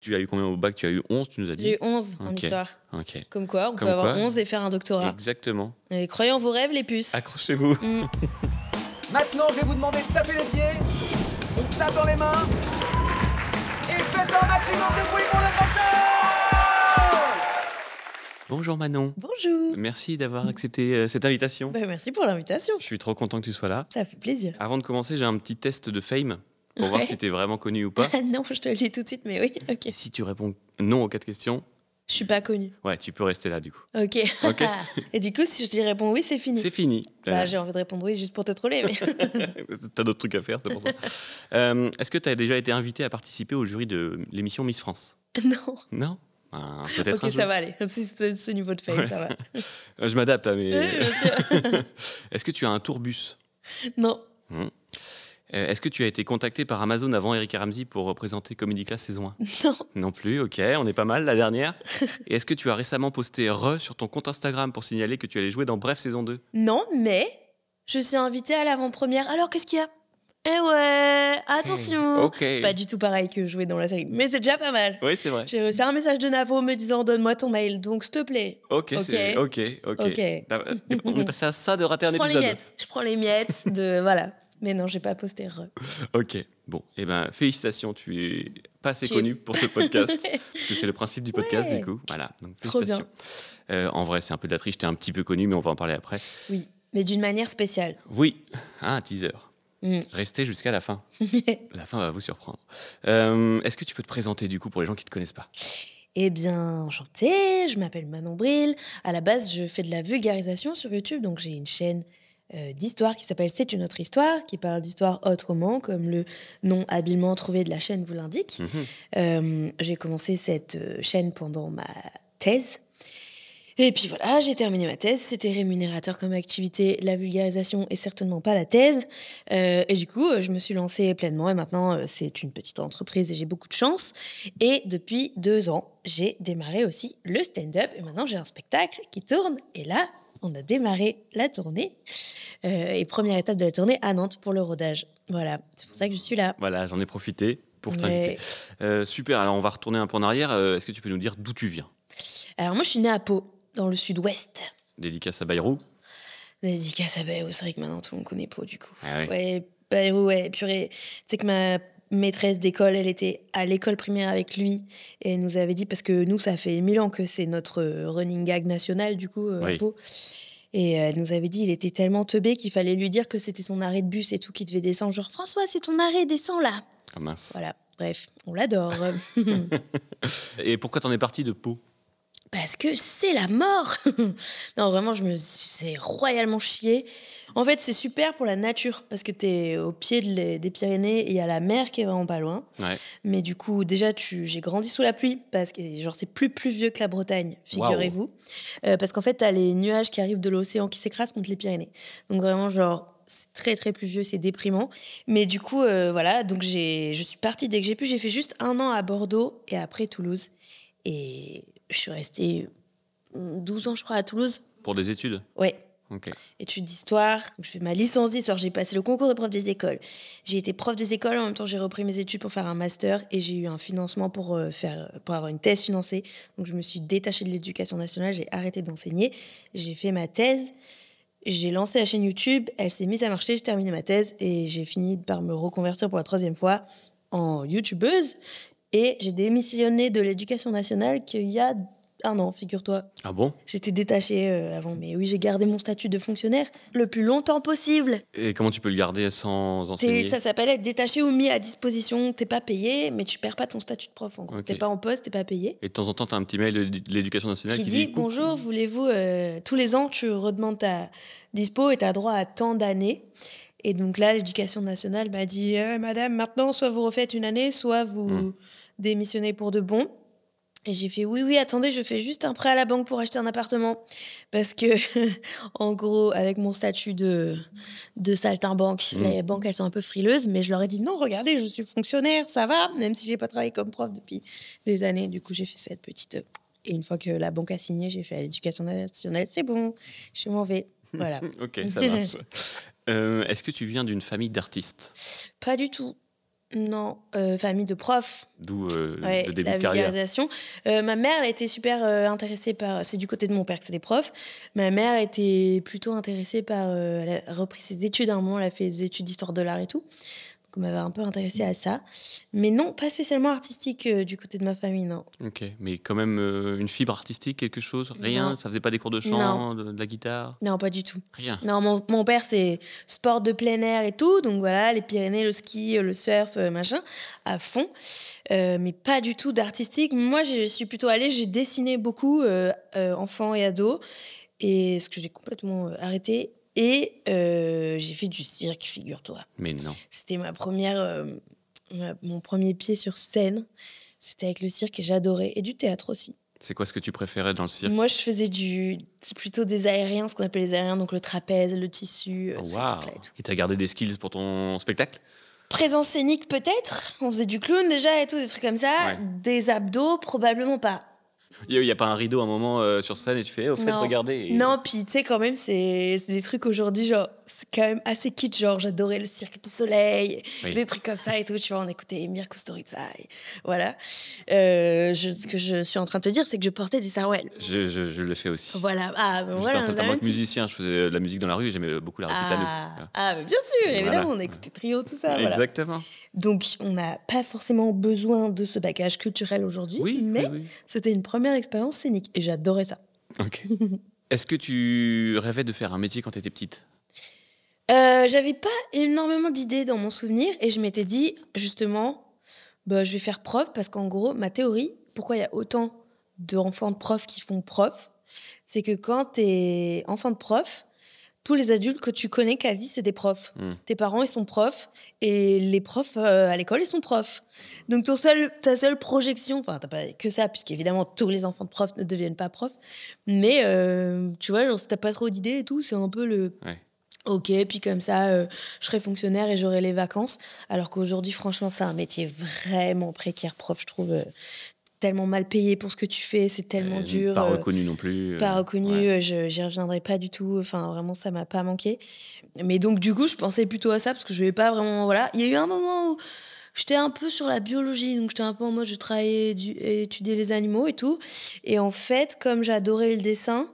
Tu as eu combien au bac? Tu as eu 11, tu nous as dit? J'ai eu 11 en Ok. histoire. Ok. Comme quoi, on Comme peut avoir quoi. 11 et faire un doctorat. Exactement. Et croyez en vos rêves, les puces. Accrochez-vous. Maintenant, je vais vous demander de taper les pieds. On tape dans les mains. Et faites un maximum de bruit pour le prochain. Bonjour Manon. Bonjour. Merci d'avoir accepté cette invitation. Bah, merci pour l'invitation. Je suis trop content que tu sois là. Ça fait plaisir. Avant de commencer, j'ai un petit test de fame pour voir Ouais. si t'es vraiment connu ou pas. Non, je te le dis tout de suite, mais oui, ok. Et si tu réponds non aux 4 questions, Je suis pas connue. ouais, tu peux rester là du coup. Ok. Ok. Et du coup, si je dis réponds oui, c'est fini. C'est fini. Bah, j'ai envie de répondre oui juste pour te troller, mais T'as d'autres trucs à faire, c'est pour ça. Est-ce que tu as déjà été invité à participer au jury de l'émission Miss France? non. Non. Ah, peut-être un Ok, jour. ça va aller. Si c'est ce niveau de fame, Ouais. ça va. Je m'adapte, hein, mais. Oui, bien sûr. Est-ce que tu as un tourbus? Non. Est-ce que tu as été contacté par Amazon avant Eric et Ramsey pour représenter Comedy Class saison 1? Non. Non plus, ok, on est pas mal, la dernière. Et est-ce que tu as récemment posté sur ton compte Instagram pour signaler que tu allais jouer dans Bref saison 2? Non, mais je suis invitée à l'avant-première. Alors, qu'est-ce qu'il y a? Eh ouais, attention. Ok. C'est pas du tout pareil que jouer dans la série, mais c'est déjà pas mal. Oui, c'est vrai. J'ai reçu un message de Navo me disant donne-moi ton mail, donc s'il te plaît. Ok, c'est ok. Ok. On est passé à ça de rater un Je prends les épisode. miettes. Je prends les miettes de voilà. Mais non, j'ai pas posté re. Ok, bon, eh ben félicitations, tu es pas assez Tu es- connu pour ce podcast, parce que c'est le principe du podcast Ouais. du coup. Voilà, donc Trop félicitations. En vrai, c'est un peu de la triche, t'es un petit peu connu, mais on va en parler après. Oui, mais d'une manière spéciale. Oui, un teaser. Mm. Restez jusqu'à la fin. La fin va vous surprendre. Est-ce que tu peux te présenter du coup pour les gens qui te connaissent pas? Eh bien, enchantée, je m'appelle Manon Bril. À la base, je fais de la vulgarisation sur YouTube, donc j'ai une chaîne d'histoire qui s'appelle C'est une autre histoire, qui parle d'histoire autrement, comme le nom habilement trouvé de la chaîne vous l'indique. J'ai commencé cette chaîne pendant ma thèse. Et puis voilà, j'ai terminé ma thèse. C'était rémunérateur comme activité, la vulgarisation et certainement pas la thèse. Et du coup, je me suis lancée pleinement. Et maintenant, c'est une petite entreprise et j'ai beaucoup de chance. Et depuis 2 ans, j'ai démarré aussi le stand-up. Et maintenant, j'ai un spectacle qui tourne. Et là, on a démarré la tournée. Et première étape de la tournée à Nantes pour le rodage. Voilà, c'est pour ça que je suis là. Voilà, j'en ai profité pour Ouais. t'inviter. Super, alors on va retourner un peu en arrière. Est-ce que tu peux nous dire d'où tu viens? Alors moi, je suis née à Pau, dans le sud-ouest. Dédicace à Bayrou. Dédicace à Bayrou, c'est vrai que maintenant tout le monde connaît Pau du coup. Ah oui. Ouais, Bayrou, ouais, purée. Tu sais que ma maîtresse d'école, elle était à l'école primaire avec lui et elle nous avait dit, parce que nous, ça fait 1000 ans que c'est notre running gag national du coup, Oui. à Pau. Et elle nous avait dit, il était tellement teubé qu'il fallait lui dire que c'était son arrêt de bus et tout qui devait descendre. Genre, François, c'est ton arrêt, descends là. Ah mince. Voilà, bref, on l'adore. Et pourquoi t'en es parti de Pau? Parce que c'est la mort. Non, vraiment, c'est royalement chier. En fait, c'est super pour la nature, parce que t'es au pied des Pyrénées et il y a la mer qui est vraiment pas loin. Ouais. Mais du coup, déjà, j'ai grandi sous la pluie, parce que genre, c'est plus pluvieux que la Bretagne, figurez-vous. Parce qu'en fait, t'as les nuages qui arrivent de l'océan qui s'écrasent contre les Pyrénées. Donc vraiment, genre, c'est très très pluvieux, c'est déprimant. Mais du coup, voilà, donc je suis partie dès que j'ai pu. J'ai fait juste 1 an à Bordeaux et après Toulouse. Et je suis restée 12 ans, je crois, à Toulouse. Pour des études? Ouais, Ok. études d'histoire. Je fais ma licence d'histoire. J'ai passé le concours de prof des écoles. J'ai été prof des écoles. En même temps, j'ai repris mes études pour faire un master. Et j'ai eu un financement pour avoir une thèse financée. Donc, je me suis détachée de l'éducation nationale. J'ai arrêté d'enseigner. J'ai fait ma thèse. J'ai lancé la chaîne YouTube. Elle s'est mise à marcher. J'ai terminé ma thèse. Et j'ai fini par me reconvertir pour la 3e fois en youtubeuse. Et j'ai démissionné de l'éducation nationale qu'il y a 1 an, figure-toi. Ah bon? J'étais détachée avant, mais oui, j'ai gardé mon statut de fonctionnaire le plus longtemps possible. Et comment tu peux le garder sans enseigner? Ça s'appelle être détaché ou mis à disposition. T'es pas payé, mais tu perds pas ton statut de prof. En gros. Ok. T'es pas en poste, t'es pas payé. Et de temps en temps, tu as un petit mail de l'Éducation nationale Qui qui dit coucou. bonjour, voulez-vous tous les ans tu redemandes ta dispo et t'as droit à tant d'années. Et donc là, l'éducation nationale m'a dit madame, maintenant soit vous refaites une année, soit vous démissionnez pour de bon. Et j'ai fait oui, attendez, je fais juste un prêt à la banque pour acheter un appartement. Parce que, en gros, avec mon statut de saltimbanque, les banques, elles sont un peu frileuses. Mais je leur ai dit non, regardez, je suis fonctionnaire, ça va, même si j'ai pas travaillé comme prof depuis des années. Du coup, j'ai fait cette petite. Et une fois que la banque a signé, j'ai fait à l'éducation nationale, c'est bon, je m'en vais. Voilà. Ok, ça marche. Est-ce que tu viens d'une famille d'artistes? Pas du tout. Non, famille de profs. D'où Ouais, le début la de carrière. vulgarisation. Ma mère, elle a été super intéressée par... C'est du côté de mon père que c'est des profs. Ma mère était plutôt intéressée par... elle a repris ses études à un moment, elle a fait des études d'histoire de l'art et tout. Donc on m'avait un peu intéressée à ça. Mais non, pas spécialement artistique du côté de ma famille, non. Ok, mais quand même une fibre artistique, quelque chose? Rien? Non. Ça faisait pas des cours de chant, de la guitare? Non, pas du tout. Rien. Non, mon père, c'est sport de plein air et tout. Donc voilà, les Pyrénées, le ski, le surf, machin, à fond. Mais pas du tout d'artistique. Moi, je suis plutôt allée, j'ai dessiné beaucoup, enfant et ado. Et ce que j'ai complètement arrêté. Et j'ai fait du cirque, figure-toi. Mais non. C'était mon premier pied sur scène. C'était avec le cirque et j'adorais. Et du théâtre aussi. C'est quoi ce que tu préférais dans le cirque? Moi, je faisais c'est plutôt des aériens, ce qu'on appelle les aériens, donc le trapèze, le tissu, Oh, ces waouh! trucs-là et tout. Et t'as gardé des skills pour ton spectacle? Présence scénique, peut-être. On faisait du clown déjà et tout, des trucs comme ça. Ouais. Des abdos, probablement pas. Il y a pas un rideau à un moment sur scène et tu fais au fait, Non. regardez. Et... Non, puis tu sais, quand même, c'est des trucs aujourd'hui, genre, c'est quand même assez kitsch. Genre, j'adorais le cirque du soleil, Oui. des trucs comme ça et tout. Tu vois, on écoutait Mirko Storica. Voilà. Ce que je suis en train de te dire, c'est que je portais des sarouels. Je le fais aussi. Voilà. Ah, ben J'étais voilà. un on a certain la moi même que musicien, je faisais de la musique dans la rue et j'aimais beaucoup la rue Ah, Voilà. mais bien sûr, évidemment, Voilà. on a écouté Trio, tout ça. Voilà. Exactement. Donc, on n'a pas forcément besoin de ce bagage culturel aujourd'hui, Oui, mais oui. c'était une première expérience scénique et j'adorais ça. Ok. Est-ce que tu rêvais de faire un métier quand tu étais petite? J'avais pas énormément d'idées dans mon souvenir et je m'étais dit, justement, bah, je vais faire prof parce qu'en gros, ma théorie, pourquoi il y a autant d'enfants de profs qui font prof, c'est que quand t'es enfant de prof, tous les adultes que tu connais quasi, c'est des profs. Hmm. Tes parents, ils sont profs et les profs à l'école, ils sont profs. Donc ta seule projection, enfin, t'as pas que ça, puisqu'évidemment, tous les enfants de profs ne deviennent pas profs, mais tu vois, genre, si t'as pas trop d'idées et tout, c'est un peu le... Ouais. Ok, puis comme ça, je serai fonctionnaire et j'aurai les vacances. Alors qu'aujourd'hui, franchement, c'est un métier vraiment précaire, prof, je trouve. Tellement mal payé pour ce que tu fais, c'est tellement dur. Pas reconnu non plus. Pas reconnu, Ouais. j'y reviendrai pas du tout. Enfin, vraiment, ça m'a pas manqué. Mais donc, du coup, je pensais plutôt à ça parce que je vais pas vraiment. Voilà. Il y a eu un moment où j'étais un peu sur la biologie, donc j'étais un peu en mode je travaillais et étudiais les animaux et tout. Et en fait, comme j'adorais le dessin,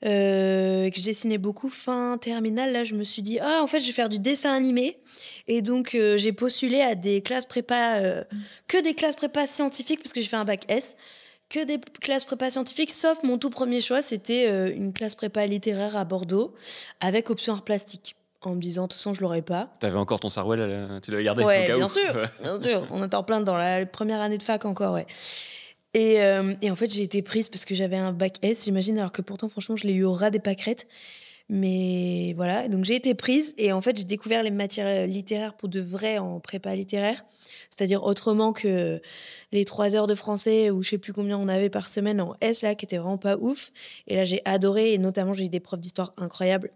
et que je dessinais beaucoup fin terminale, là, je me suis dit, ah, en fait, je vais faire du dessin animé. Et donc, j'ai postulé à des classes prépa, que des classes prépa scientifiques, parce que j'ai fait un bac S, que des classes prépa scientifiques, sauf mon tout premier choix, c'était une classe prépa littéraire à Bordeaux, avec option art plastique. En me disant, de toute façon, je l'aurais pas. T'avais encore ton sarouel, tu l'avais gardé au Ouais, cas bien où. sûr, Ouais. bien sûr. On est en plein dans la première année de fac encore, ouais. Et en fait, j'ai été prise parce que j'avais un bac S, j'imagine, alors que pourtant, franchement, je l'ai eu au ras des pâquerettes. Mais voilà, donc j'ai été prise et en fait, j'ai découvert les matières littéraires pour de vrai en prépa littéraire. C'est-à-dire autrement que les 3 heures de français ou je sais plus combien on avait par semaine en S, là, qui était vraiment pas ouf. Et là, j'ai adoré et notamment, j'ai eu des profs d'histoire incroyables.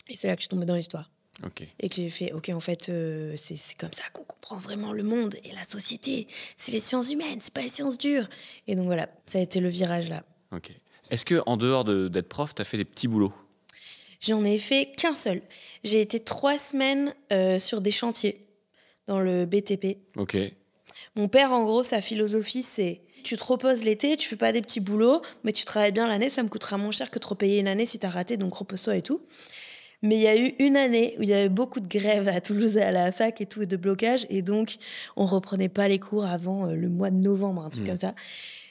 Et c'est là que je suis tombée dans l'histoire. Ok. Et que j'ai fait, ok, en fait, c'est comme ça qu'on comprend vraiment le monde et la société. C'est les sciences humaines, c'est pas les sciences dures. Et donc voilà, ça a été le virage là. Ok. Est-ce que en dehors d'être prof, t'as fait des petits boulots? J'en ai fait qu'un seul. J'ai été 3 semaines sur des chantiers dans le BTP. Ok. Mon père, en gros, sa philosophie, c'est tu te reposes l'été, tu fais pas des petits boulots, mais tu travailles bien l'année, ça me coûtera moins cher que trop payer une année si t'as raté, donc repose-toi et tout. Mais il y a eu une année où il y avait beaucoup de grèves à Toulouse et à la fac et tout, et de blocage, et donc on reprenait pas les cours avant le mois de novembre, un truc comme ça.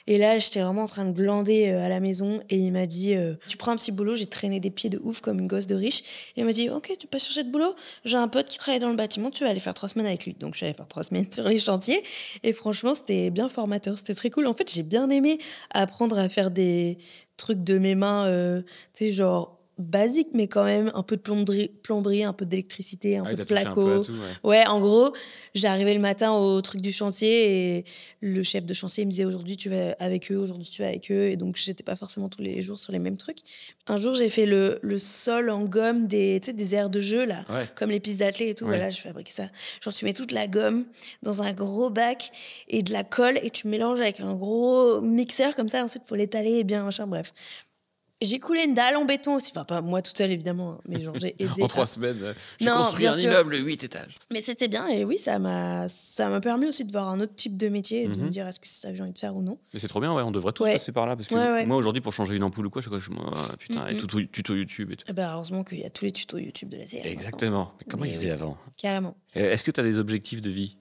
Et là, j'étais vraiment en train de glander à la maison, et il m'a dit tu prends un petit boulot. J'ai traîné des pieds de ouf comme une gosse de riche. Et il m'a dit ok, tu peux chercher de boulot. J'ai un pote qui travaille dans le bâtiment, tu vas aller faire 3 semaines avec lui. Donc je suis allée faire 3 semaines sur les chantiers, et franchement, c'était bien formateur, c'était très cool. En fait, j'ai bien aimé apprendre à faire des trucs de mes mains, tu sais, genre basique, mais quand même un peu de plomberie, un peu d'électricité, un Ah, peu t'as de touché un peu à placo. tout, ouais. Ouais, en gros, j'arrivais le matin au truc du chantier et le chef de chantier me disait aujourd'hui tu vas avec eux, aujourd'hui tu vas avec eux. Et donc, j'étais pas forcément tous les jours sur les mêmes trucs. Un jour, j'ai fait le sol en gomme tu sais, des aires de jeu, là, Ouais. comme les pistes d'athlée et tout. Ouais. Voilà, je fabriquais ça. Genre, tu mets toute la gomme dans un gros bac et de la colle et tu mélanges avec un gros mixeur comme ça. Ensuite, il faut l'étaler et bien, machin, bref. J'ai coulé une dalle en béton aussi. Enfin, pas moi toute seule, évidemment, hein, mais genre, j'ai aidé. En 3 semaines, j'ai Non, construit bien un sûr. immeuble 8 étages. Mais c'était bien, et oui, ça m'a permis aussi de voir un autre type de métier et de me Mhm. dire est-ce que c'est ça que j'ai envie de faire ou non. Mais c'est trop bien, ouais, on devrait tous Ouais. passer par là. Parce que Ouais. moi, aujourd'hui, pour changer une ampoule ou quoi, putain, et Mhm. tuto YouTube et tout. Eh ben, heureusement qu'il y a tous les tutos YouTube de la série. Exactement. Mais comment Mais ils faisaient oui. avant? Carrément. Est-ce que tu as des objectifs de vie?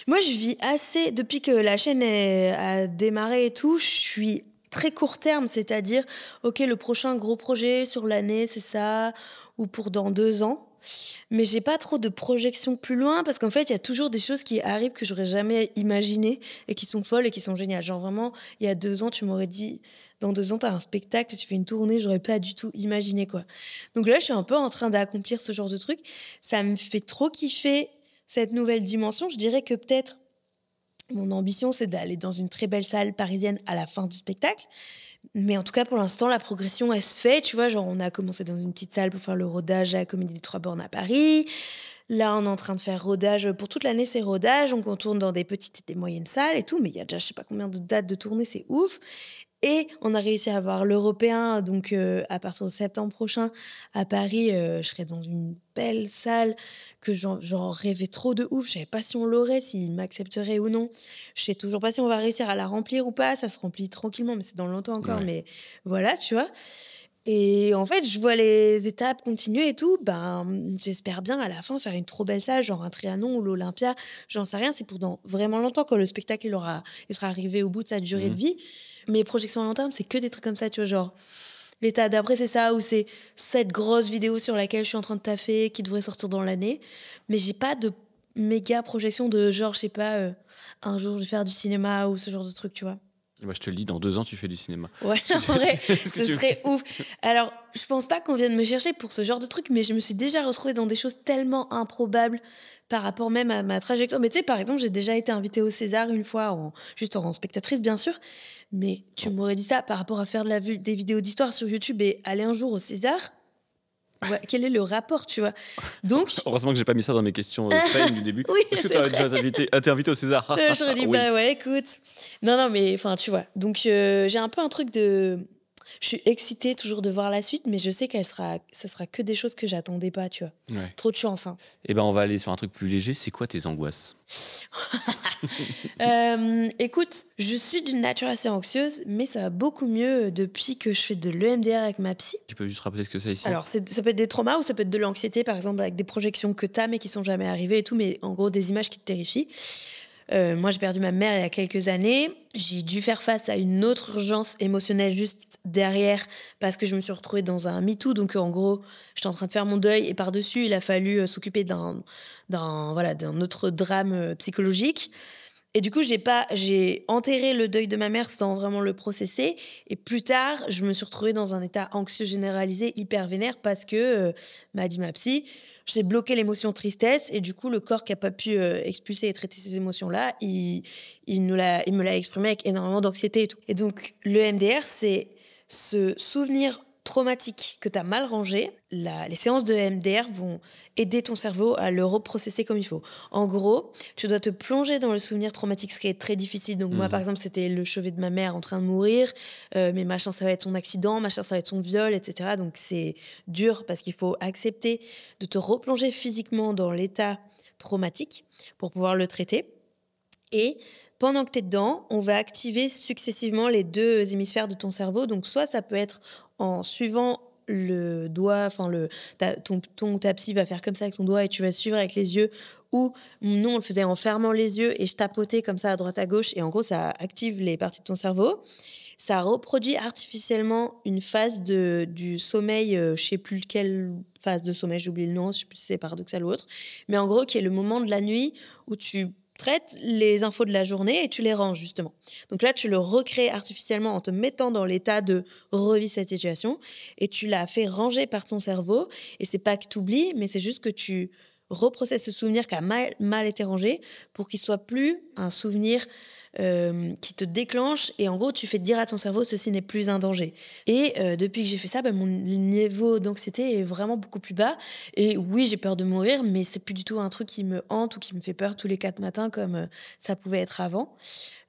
Moi, je vis assez. Depuis que la chaîne a démarré et tout, je suis très court terme, c'est-à-dire, ok, le prochain gros projet sur l'année, c'est ça, ou pour dans 2 ans. Mais j'ai pas trop de projection plus loin parce qu'en fait, il y a toujours des choses qui arrivent que j'aurais jamais imaginées et qui sont folles et qui sont géniales. Genre vraiment, il y a 2 ans, tu m'aurais dit, dans 2 ans, t'as un spectacle, tu fais une tournée, j'aurais pas du tout imaginé quoi. Donc là, je suis un peu en train d'accomplir ce genre de truc. Ça me fait trop kiffer cette nouvelle dimension. Je dirais que peut-être mon ambition, c'est d'aller dans une très belle salle parisienne à la fin du spectacle. Mais en tout cas, pour l'instant, la progression, elle se fait. Tu vois, genre, on a commencé dans une petite salle pour faire le rodage à la Comédie des Trois Bornes à Paris. Là, on est en train de faire rodage. Pour toute l'année, c'est rodage. Donc, on tourne dans des petites et des moyennes salles et tout. Mais il y a déjà, je sais pas combien de dates de tournée, c'est ouf. Et on a réussi à avoir l'Européen. Donc, à partir de septembre prochain, à Paris, je serai dans une belle salle que j'en rêvais trop de ouf. Je savais pas si on l'aurait, s'il m'accepterait ou non. Je sais toujours pas si on va réussir à la remplir ou pas. Ça se remplit tranquillement, mais c'est dans longtemps encore. Ouais. Mais voilà, tu vois. Et en fait, je vois les étapes continuer et tout. Ben, j'espère bien à la fin faire une trop belle salle, genre un Trianon ou l'Olympia. J'en sais rien, c'est pour dans vraiment longtemps quand le spectacle il sera arrivé au bout de sa durée de Mhm. vie. Mes projections à long terme, c'est que des trucs comme ça, tu vois, genre l'état d'après, c'est ça, ou c'est cette grosse vidéo sur laquelle je suis en train de taffer, qui devrait sortir dans l'année. Mais j'ai pas de méga projection de genre, je sais pas, un jour je vais faire du cinéma ou ce genre de truc, tu vois. Moi, je te le dis, dans 2 ans, tu fais du cinéma. Ouais, en vrai, Est-ce que ce tu- serait ouf. Alors, je pense pas qu'on vienne me chercher pour ce genre de truc, mais je me suis déjà retrouvée dans des choses tellement improbables par rapport même à ma trajectoire. Mais tu sais, par exemple, j'ai déjà été invitée au César une fois, juste en spectatrice, bien sûr. Mais tu m'aurais dit ça par rapport à faire des vidéos d'histoire sur YouTube et aller un jour au César. Ouais, quel est le rapport, tu vois? Donc, Heureusement que j'ai pas mis ça dans mes questions fame du début. oui, Est-ce que c'est tu as vrai. déjà été invité au César? J'aurais dit, Oui. bah ouais, écoute. Non, mais enfin, tu vois. Donc, j'ai un peu un truc de. Je suis excitée toujours de voir la suite, mais je sais ça sera que des choses que j'attendais pas, tu vois. Ouais. Trop de chance, hein. Eh ben, on va aller sur un truc plus léger. C'est quoi tes angoisses? Écoute, je suis d'une nature assez anxieuse, mais ça va beaucoup mieux depuis que je fais de l'EMDR avec ma psy. Tu peux juste rappeler ce que c'est ici? Alors, ça peut être des traumas ou ça peut être de l'anxiété, par exemple, avec des projections que t'as mais qui sont jamais arrivées et tout, mais en gros, des images qui te terrifient. Moi, j'ai perdu ma mère il y a quelques années. J'ai dû faire face à une autre urgence émotionnelle juste derrière parce que je me suis retrouvée dans un MeToo. Donc, en gros, j'étais en train de faire mon deuil et par-dessus, il a fallu s'occuper d'un autre drame psychologique. Et du coup, j'ai enterré le deuil de ma mère sans vraiment le processer. Et plus tard, je me suis retrouvée dans un état anxieux généralisé, hyper vénère, parce que, m'a dit ma psy, j'ai bloqué l'émotion tristesse. Et du coup, le corps qui n'a pas pu expulser et traiter ces émotions-là, il me l'a exprimé avec énormément d'anxiété et tout. Et donc, le MDR, c'est ce souvenir traumatique que tu as mal rangé. Les séances de MDR vont aider ton cerveau à le reprocesser comme il faut. En gros, tu dois te plonger dans le souvenir traumatique, ce qui est très difficile. Donc moi, par exemple, c'était le chevet de ma mère en train de mourir, mais machin, ça va être son accident, machin, ça va être son viol, etc. Donc c'est dur parce qu'il faut accepter de te replonger physiquement dans l'état traumatique pour pouvoir le traiter. Et pendant que tu es dedans, on va activer successivement les 2 hémisphères de ton cerveau. Donc soit ça peut être en suivant le doigt, enfin ta psy va faire comme ça avec son doigt et tu vas suivre avec les yeux, ou nous on le faisait en fermant les yeux et je tapotais comme ça à droite à gauche et en gros ça active les parties de ton cerveau. Ça reproduit artificiellement une phase du sommeil, je sais plus quelle phase de sommeil, j'ai oublié le nom, je sais plus si c'est paradoxal ou autre, mais en gros qui est le moment de la nuit où tu traites les infos de la journée et tu les ranges justement. Donc là, tu le recrées artificiellement en te mettant dans l'état de revivre cette situation et tu l'as fait ranger par ton cerveau. Et c'est pas que tu oublies, mais c'est juste que tu reprocesses ce souvenir qui a mal été rangé pour qu'il soit plus un souvenir qui te déclenche. Et en gros, tu fais dire à ton cerveau, ceci n'est plus un danger. Et depuis que j'ai fait ça, mon niveau d'anxiété est vraiment beaucoup plus bas. Et oui, j'ai peur de mourir, mais c'est plus du tout un truc qui me hante ou qui me fait peur tous les 4 matins comme ça pouvait être avant.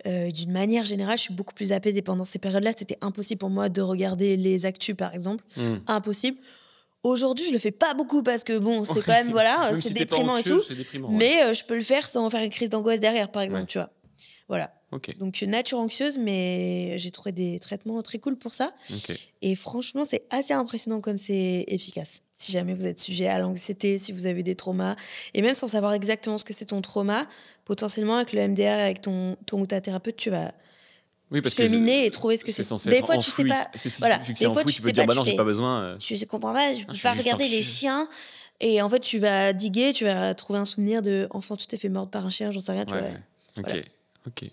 D'une manière générale, je suis beaucoup plus apaisée. Pendant ces périodes-là, c'était impossible pour moi de regarder les actus, par exemple. Impossible. Aujourd'hui, je le fais pas beaucoup parce que bon, c'est quand même voilà, Même c'est si t'es pas déprimant et anxieux, tout. c'est déprimant. Ouais. Mais je peux le faire sans faire une crise d'angoisse derrière, par exemple, Ouais. tu vois. Voilà. Ok. Donc nature anxieuse, mais j'ai trouvé des traitements très cool pour ça. Ok. Et franchement, c'est assez impressionnant comme c'est efficace. Si jamais vous êtes sujet à l'anxiété, si vous avez des traumas, et même sans savoir exactement ce que c'est ton trauma, potentiellement avec le MDR, avec ton ou ta thérapeute, tu vas Oui, parce cheminer et trouver ce que c'est c'est. censé Des être fois, tu sais enfoui. pas. Si Voilà. vu que Des c'est fois, enfoui, tu tu sais peux dire pas, bah tu non, j'ai fais. pas besoin. Je comprends pas, je peux je suis pas juste regarder les anxieux. chiens. Et en fait, tu vas diguer, tu vas trouver un souvenir de enfant, tu t'es fait mordre par un chien, j'en sais rien, tu vois. Ouais. Ok. Voilà. Ok.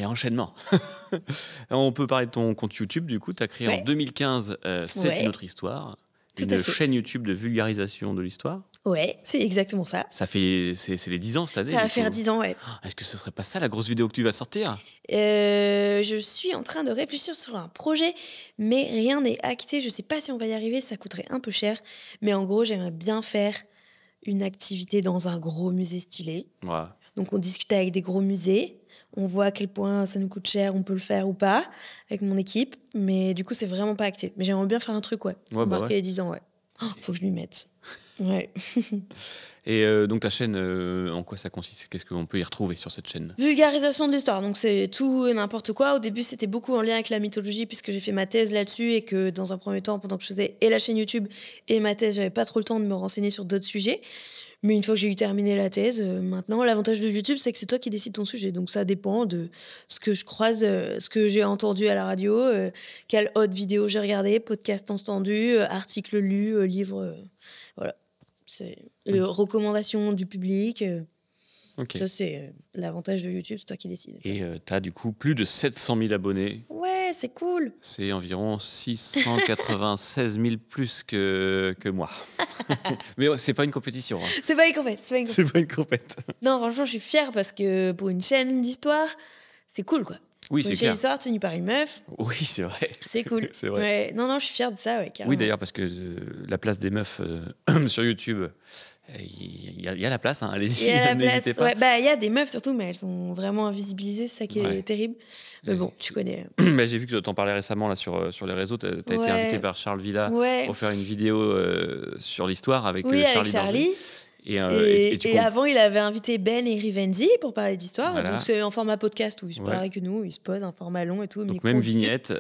Enchaînement. On peut parler de ton compte YouTube, du coup. Tu as créé en Ouais. 2015 C'est Ouais. une autre histoire. Tout à Une fait. chaîne YouTube de vulgarisation de l'histoire. Ouais, c'est exactement ça. Ça fait. C'est les 10 ans cette année. Ça va du faire coup. 10 ans, ouais. Est-ce que ce serait pas ça la grosse vidéo que tu vas sortir? Je suis en train de réfléchir sur un projet, mais rien n'est acté. Je sais pas si on va y arriver, ça coûterait un peu cher. Mais en gros, j'aimerais bien faire une activité dans un gros musée stylé. Ouais. Donc, on discute avec des gros musées. On voit à quel point ça nous coûte cher, on peut le faire ou pas, avec mon équipe. Mais du coup, c'est vraiment pas acté. Mais j'aimerais bien faire un truc, ouais. Ouais, bah Marquer ouais. les 10 ans, ouais. Oh, faut que je m'y mette. Ouais. Et donc ta chaîne, en quoi ça consiste? Qu'est-ce qu'on peut y retrouver sur cette chaîne? Vulgarisation de l'histoire, donc c'est tout et n'importe quoi. Au début, c'était beaucoup en lien avec la mythologie, puisque j'ai fait ma thèse là-dessus et que dans un premier temps, pendant que je faisais et la chaîne YouTube et ma thèse, j'avais pas trop le temps de me renseigner sur d'autres sujets. Mais une fois que j'ai eu terminé la thèse, maintenant, l'avantage de YouTube, c'est que c'est toi qui décides ton sujet. Donc ça dépend de ce que je croise, ce que j'ai entendu à la radio, quelle autre vidéo j'ai regardé, podcast entendu, article lu, livre. Voilà. C'est les recommandations du public. Ok. Ça, c'est l'avantage de YouTube, c'est toi qui décides. Et tu as du coup plus de 700 000 abonnés. Ouais, c'est cool. C'est environ 696 000 plus que moi. Mais c'est pas une compétition. Hein. C'est pas une compète, c'est pas une compète. C'est pas une compète. Non, franchement, je suis fière parce que pour une chaîne d'histoire, c'est cool, quoi. Oui, Pour c'est une chaîne clair. d'histoire tenue par une meuf, Oui, c'est vrai. c'est cool. C'est vrai. Ouais. Non, non, je suis fière de ça, ouais, carrément. Oui, d'ailleurs, parce que la place des meufs sur YouTube, il y a la place, hein, allez-y, Il y a la n'hésitez place. pas. Ouais, bah, il y a des meufs surtout, mais elles sont vraiment invisibilisées, c'est ça qui est Ouais. terrible. Mais bon, tu connais. Bah, j'ai vu que tu en parlais récemment là, sur les réseaux. Tu as été Ouais. invité par Charles Villa Ouais. pour faire une vidéo sur l'histoire avec Oui, avec Charlie. Charlie. Danger. Et tu Et avant, il avait invité Ben et Rivenzi pour parler d'histoire. Voilà. Donc, c'est en format podcast où ils se Ouais. pareil que nous, ils se posent un format long et tout. donc micro, même on discute. vignette.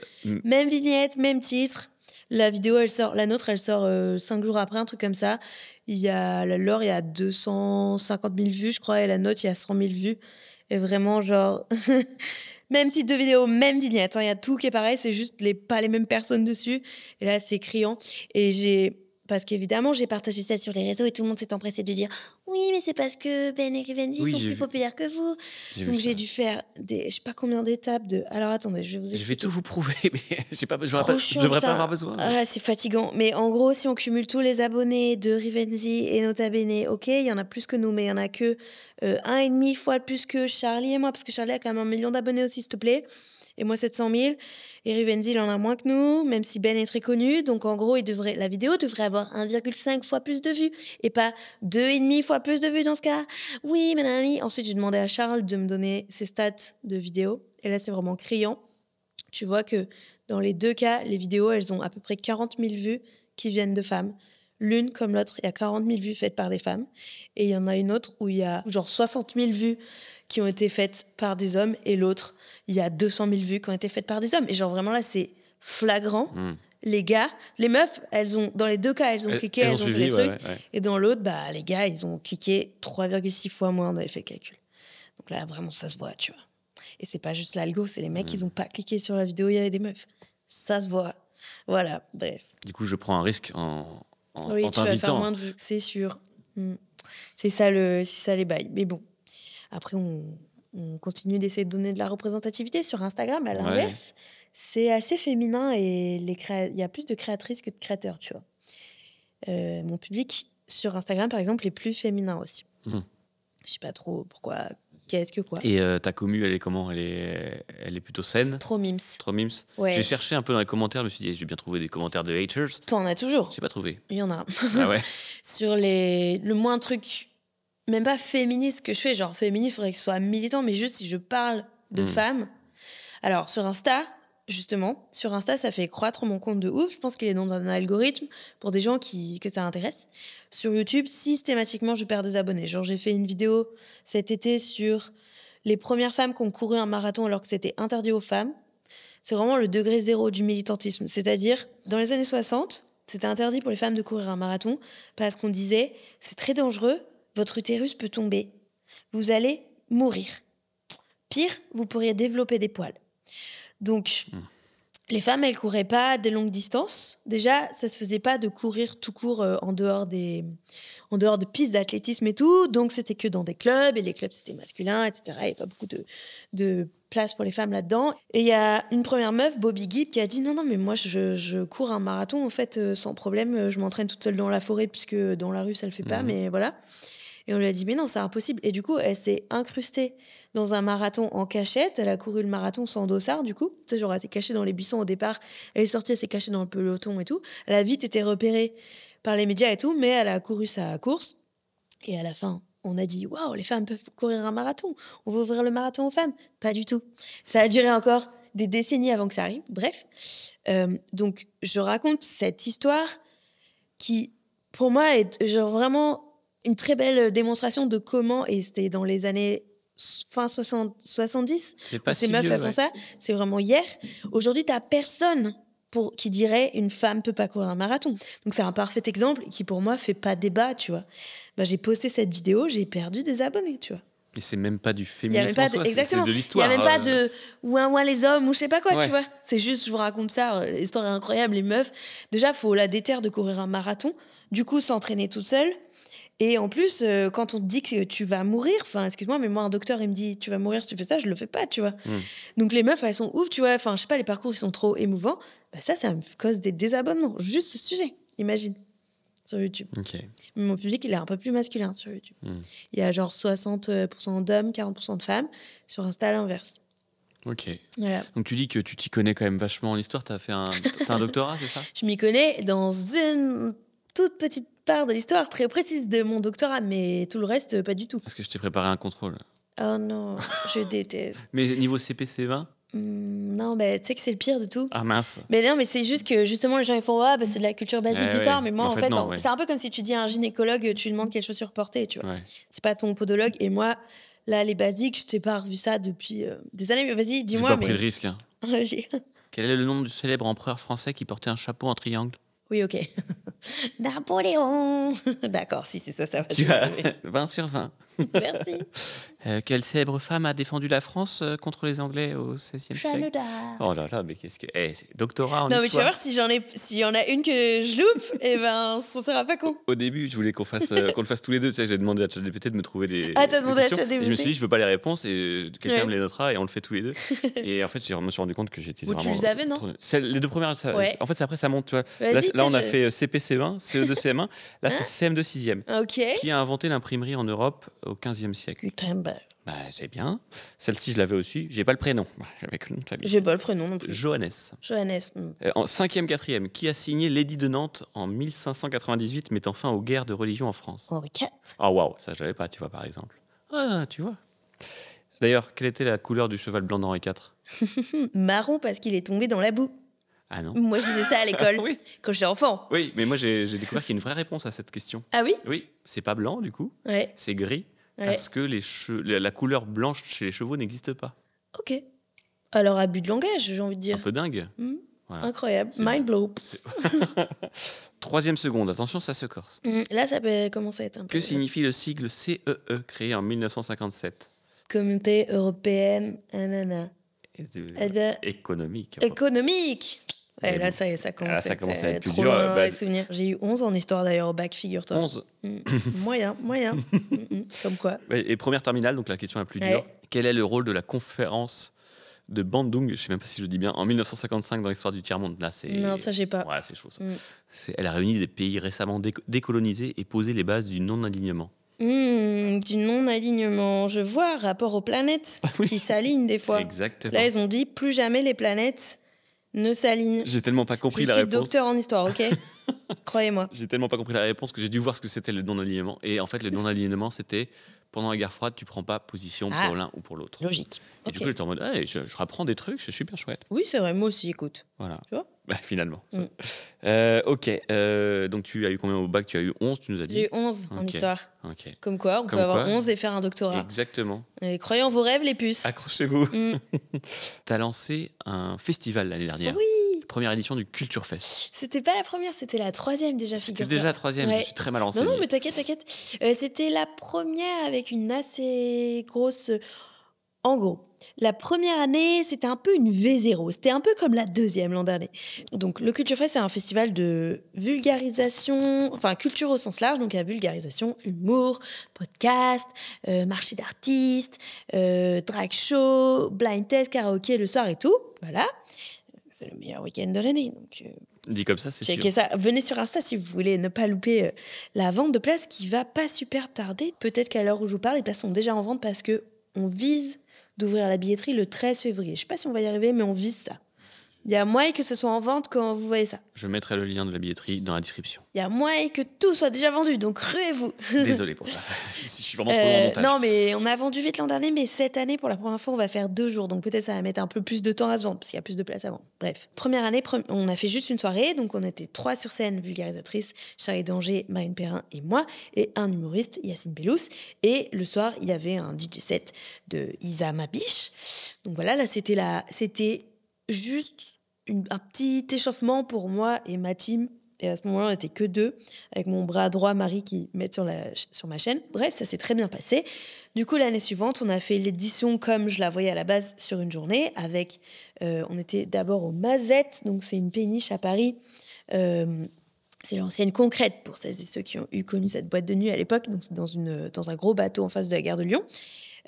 Même vignette, même titre. La vidéo, elle sort, la nôtre, elle sort 5 jours après, un truc comme ça. Il y a la leur, il y a 250 000 vues, je crois, et la nôtre, il y a 100 000 vues. Et vraiment, genre, même titre de vidéo, même vignette. Il y a tout qui est pareil, c'est juste pas les mêmes personnes dessus. Et là, c'est criant. Et parce qu'évidemment, j'ai partagé ça sur les réseaux et tout le monde s'est empressé de dire oui, mais c'est parce que Ben et Rivenzi Oui, sont j'ai plus vu. populaires que vous. J'ai vu Donc ça. j'ai dû faire je sais pas combien d'étapes de. Alors attendez, je vais vous Je vais expliquer. tout vous prouver, mais je Trop chiant, devrais pas putain. avoir besoin. mais- Ah, c'est fatigant. Mais en gros, si on cumule tous les abonnés de Rivenzi et Nota Bene, ok, il y en a plus que nous, mais il y en a que 1,5 fois plus que Charlie et moi, parce que Charlie a quand même 1 million d'abonnés aussi, s'il te plaît. Et moi, 700 000. Et Rivenzi, il en a moins que nous, même si Ben est très connu. Donc, en gros, la vidéo devrait avoir 1,5 fois plus de vues et pas 2,5 fois plus de vues dans ce cas. Oui, mais nanani. Ensuite, j'ai demandé à Charles de me donner ses stats de vidéo. Et là, c'est vraiment criant. Tu vois que dans les deux cas, les vidéos, elles ont à peu près 40 000 vues qui viennent de femmes. L'une comme l'autre, il y a 40 000 vues faites par des femmes. Et il y en a une autre où il y a genre 60 000 vues qui ont été faites par des hommes. Et l'autre, il y a 200 000 vues qui ont été faites par des hommes. Et genre vraiment là, c'est flagrant. Les gars, les meufs, dans les deux cas, elles ont cliqué, elles ont fait suivi, les ouais, trucs. ouais. Et dans l'autre, bah, les gars, ils ont cliqué 3,6 fois moins, on avait fait le calcul. Donc là, vraiment, ça se voit, tu vois. Et c'est pas juste l'algo, c'est les mecs, ils ont pas cliqué sur la vidéo, il y avait des meufs. Ça se voit. Voilà, bref. Du coup, je prends un risque en Oui, en tu vas faire t'invitant. moins de vues, c'est sûr. C'est ça les bails. Mais bon, après, on continue d'essayer de donner de la représentativité sur Instagram. À l'inverse, c'est assez féminin et il y a plus de créatrices que de créateurs, tu vois. Mon public sur Instagram, par exemple, est plus féminin aussi. Je sais pas trop pourquoi. Qu'est-ce que quoi? Et ta commu, elle est comment? Elle est plutôt saine? Trop mimes. Trop mimes? Ouais. J'ai cherché un peu dans les commentaires, je me suis dit, j'ai bien trouvé des commentaires de haters. Toi, on a toujours. J'ai pas trouvé. Il y en a. Ah ouais? Sur le moins truc, même pas féministe que je fais, genre féministe, il faudrait que ce soit militant, mais juste si je parle de femmes. Alors, sur Insta, justement, ça fait croître mon compte de ouf. Je pense qu'il est dans un algorithme pour des gens que ça intéresse. Sur YouTube, systématiquement, je perds des abonnés. Genre, j'ai fait une vidéo cet été sur les premières femmes qui ont couru un marathon alors que c'était interdit aux femmes. C'est vraiment le degré zéro du militantisme. C'est-à-dire, dans les années 60, c'était interdit pour les femmes de courir un marathon parce qu'on disait « c'est très dangereux, votre utérus peut tomber. Vous allez mourir. Pire, vous pourriez développer des poils. » Donc, les femmes, elles couraient pas des longues distances. Déjà, ça se faisait pas de courir tout court en dehors de pistes d'athlétisme et tout. Donc, c'était que dans des clubs. Et les clubs, c'était masculin, etc. Il n'y avait pas beaucoup de place pour les femmes là-dedans. Et il y a une première meuf, Bobby Gibb, qui a dit « Non, mais moi, je cours un marathon, en fait, sans problème. Je m'entraîne toute seule dans la forêt, puisque dans la rue, ça le fait pas. Mais voilà. » Et on lui a dit « Mais non, c'est impossible. » Et du coup, elle s'est incrustée dans un marathon en cachette. Elle a couru le marathon sans dossard, du coup. Tu sais, genre, elle s'est cachée dans les buissons au départ. Elle est sortie, elle s'est cachée dans le peloton et tout. Elle a vite été repérée par les médias et tout, mais elle a couru sa course. Et à la fin, on a dit « Waouh, les femmes peuvent courir un marathon. On va ouvrir le marathon aux femmes. » Pas du tout. Ça a duré encore des décennies avant que ça arrive. Bref. Donc, je raconte cette histoire qui, pour moi, est genre vraiment une très belle démonstration de comment, et c'était dans les années fin 70, C'est pas ces si meufs vieux, elles font ça, c'est vraiment hier. Aujourd'hui, t'as personne qui dirait une femme peut pas courir un marathon. Donc c'est un parfait exemple qui pour moi fait pas débat, tu vois. Bah, j'ai posté cette vidéo, j'ai perdu des abonnés, tu vois. Et c'est même pas du Il y a féminisme même pas en soi, c'est exactement. de Il y l'histoire. a même pas de ouin les hommes ou je sais pas quoi, Ouais. tu vois. C'est juste je vous raconte ça, l'histoire est incroyable, les meufs. Déjà, faut la déterre de courir un marathon, du coup s'entraîner toute seule. Et en plus, quand on te dit que tu vas mourir, enfin, excuse-moi, mais moi, un docteur, il me dit, tu vas mourir si tu fais ça, je le fais pas, tu vois. Donc, les meufs, elles sont ouf, tu vois. Enfin, je sais pas, les parcours, ils sont trop émouvants. Bah, ça me cause des désabonnements. Juste ce sujet, imagine, sur YouTube. Ok. Mais mon public, il est un peu plus masculin sur YouTube. Il y a genre 60% d'hommes, 40% de femmes. Sur Insta, l'inverse. Ok. Voilà. Donc tu dis que tu t'y connais quand même vachement en histoire. T'as un doctorat, c'est ça? Je m'y connais dans une toute petite part de l'histoire très précise de mon doctorat, mais tout le reste, pas du tout. Est-ce que je t'ai préparé un contrôle? Oh non, je déteste. Mais niveau CPC20? Non, bah, tu sais que c'est le pire de tout. Ah mince. Mais non, mais c'est juste que justement, les gens ils font bah, c'est de la culture basique d'histoire. Ouais. Mais moi, En fait, non, ouais. c'est un peu comme si tu dis à un gynécologue, tu lui demandes quelle chaussure porter, tu vois. Ouais. C'est pas ton podologue. Et moi, là, les basiques, je t'ai pas revu ça depuis des années. Mais vas-y, J'ai dis-moi. pas pris le risque. Hein. Vas-y. Quel est le nom du célèbre empereur français qui portait un chapeau en triangle? Oui, ok. Napoléon. D'accord, si c'est ça, ça va. Tu as 20 sur 20. Merci. Quelle célèbre femme a défendu la France contre les Anglais au XVIe siècle? Jeanne d'Arc. Oh là là, mais qu'est-ce que... c'est doctorat en Non, mais tu vas histoire. voir s'il y en a une que je loupe, et ben, ça sera pas con. Au début, je voulais qu'on le fasse tous les deux. Tu sais, j'ai demandé à ChatGPT de me trouver des. Ah, t'as demandé à questions. ChatGPT. Et je me suis dit, je veux pas les réponses et quelqu'un Ouais. me les notera et on le fait tous les deux. Et en fait, je me suis rendu compte que j'étais Bon, tu vraiment. les avais, non? Les deux premières, Ouais. en fait, c'est après ça monte. Tu vois. Vas-y, Là, on a je- fait CPC20, CE2, CM1. Là, c'est CM2 6e. Ok. Qui a inventé l'imprimerie en Europe au 15e siècle? Putain, bah, Bah, c'est bien. Celle-ci, je l'avais aussi. J'ai pas le prénom. J'avais que le nom de famille. j'ai pas le prénom non plus. Johannes. Johannes. En 5e, 4e, qui a signé l'édit de Nantes en 1598, mettant fin aux guerres de religion en France? Henri IV. Ah waouh, ça je l'avais pas, tu vois, par exemple. Ah, tu vois. D'ailleurs, quelle était la couleur du cheval blanc d'Henri IV? Marron parce qu'il est tombé dans la boue. Ah non. Moi, je disais ça à l'école Oui. quand j'étais enfant. Oui, mais moi j'ai découvert qu'il y a une vraie réponse à cette question. Ah oui? Oui, c'est pas blanc du coup, Ouais. c'est gris, Ouais. parce que la couleur blanche chez les chevaux n'existe pas. Ok. Alors, abus de langage, j'ai envie de Un dire. peu dingue. Mhm. Voilà. Incroyable. C'est- Mind blow. 3e seconde, attention, ça se corse. Là, ça peut commencer à être un peu... Que signifie le sigle CEE, créé en 1957? Communauté européenne, nanana. Économique. Économique. Ouais, Mais là, bon. ça commence, Ah, ça commence à être plus trop dur, loin dans bah- les souvenirs. J'ai eu 11 en histoire d'ailleurs au bac, figure-toi. 11. Moyen. Comme quoi. Et première terminale, donc la question la plus Ouais. dure. Quel est le rôle de la conférence de Bandung, je ne sais même pas si je le dis bien, en 1955 dans l'histoire du tiers-monde? Là, c'est... Non, ça, j'ai pas. Ouais, c'est chaud ça. Mm. Elle a réuni des pays récemment décolonisés et posé les bases du non-alignement. Du non-alignement. Je vois rapport aux planètes qui s'alignent des fois. Exactement. Là, ils ont dit plus jamais les planètes ne s'alignent. J'ai tellement pas compris Je la suis réponse. docteur en histoire, ok? Croyez-moi. J'ai tellement pas compris la réponse que j'ai dû voir ce que c'était le non-alignement. Et en fait, le non-alignement, c'était pendant la guerre froide, tu prends pas position Ah. pour l'un ou pour l'autre. Logique. Et du Ok. coup, j'étais en mode, hey, je rapprends des trucs, c'est super chouette. Oui, c'est vrai, moi aussi, écoute. Voilà. Tu vois Finalement. Mm. Ok. Donc, tu as eu combien au bac? Tu as eu 11, tu nous as dit. J'ai eu 11 en Ok. histoire. Ok. Comme quoi, on Comme peut avoir quoi. 11 et faire un doctorat. Exactement. Et croyez en vos rêves, les puces. Accrochez-vous. Mm. Tu as lancé un festival l'année dernière. Oui. Première édition du Culture Fest. C'était pas la première, c'était la 3e déjà, C'était figure-toi. déjà la 3e, Ouais. je suis très mal Non, renseigné. non, mais t'inquiète. C'était la première avec une assez grosse... En gros, la première année, c'était un peu une V0. C'était un peu comme la 2e l'an dernier. Donc, le Culture Fest, c'est un festival de vulgarisation, enfin, culture au sens large. Donc, il y a vulgarisation, humour, podcast, marché d'artistes, drag show, blind test, karaoké le soir et tout. Voilà. C'est le meilleur week-end de l'année. Donc, Dit comme ça, c'est sûr. checkez ça. Venez sur Insta si vous voulez ne pas louper la vente de places qui va pas super tarder. Peut-être qu'à l'heure où je vous parle, les places sont déjà en vente parce que on vise d'ouvrir la billetterie le 13 février. Je sais pas si on va y arriver, mais on vise ça. Il y a moyen que ce soit en vente quand vous voyez ça. Je mettrai le lien de la billetterie dans la description. Il y a moyen que tout soit déjà vendu, donc ruez-vous. Désolé pour ça. Je suis vraiment trop dans le montage. Non, mais on a vendu vite l'an dernier, mais cette année, pour la première fois, on va faire 2 jours. Donc peut-être ça va mettre un peu plus de temps à se vendre, parce qu'il y a plus de place à vendre. Bref, première année, on a fait juste une soirée. Donc on était 3 sur scène, vulgarisatrices, Charlie Danger, Marine Perrin et moi, et un humoriste, Yacine Bellous. Et le soir, il y avait un DJ set de Isa Mabiche. Donc voilà, là, c'était juste un petit échauffement pour moi et ma team. Et à ce moment-là, on n'était que 2, avec mon bras droit, Marie, qui met sur ma chaîne. Bref, ça s'est très bien passé. Du coup, l'année suivante, on a fait l'édition comme je la voyais à la base sur une journée. On était d'abord au Mazette, donc c'est une péniche à Paris. C'est l'ancienne Concrète, pour celles et ceux qui ont connu cette boîte de nuit à l'époque. Donc c'est dans un gros bateau en face de la gare de Lyon.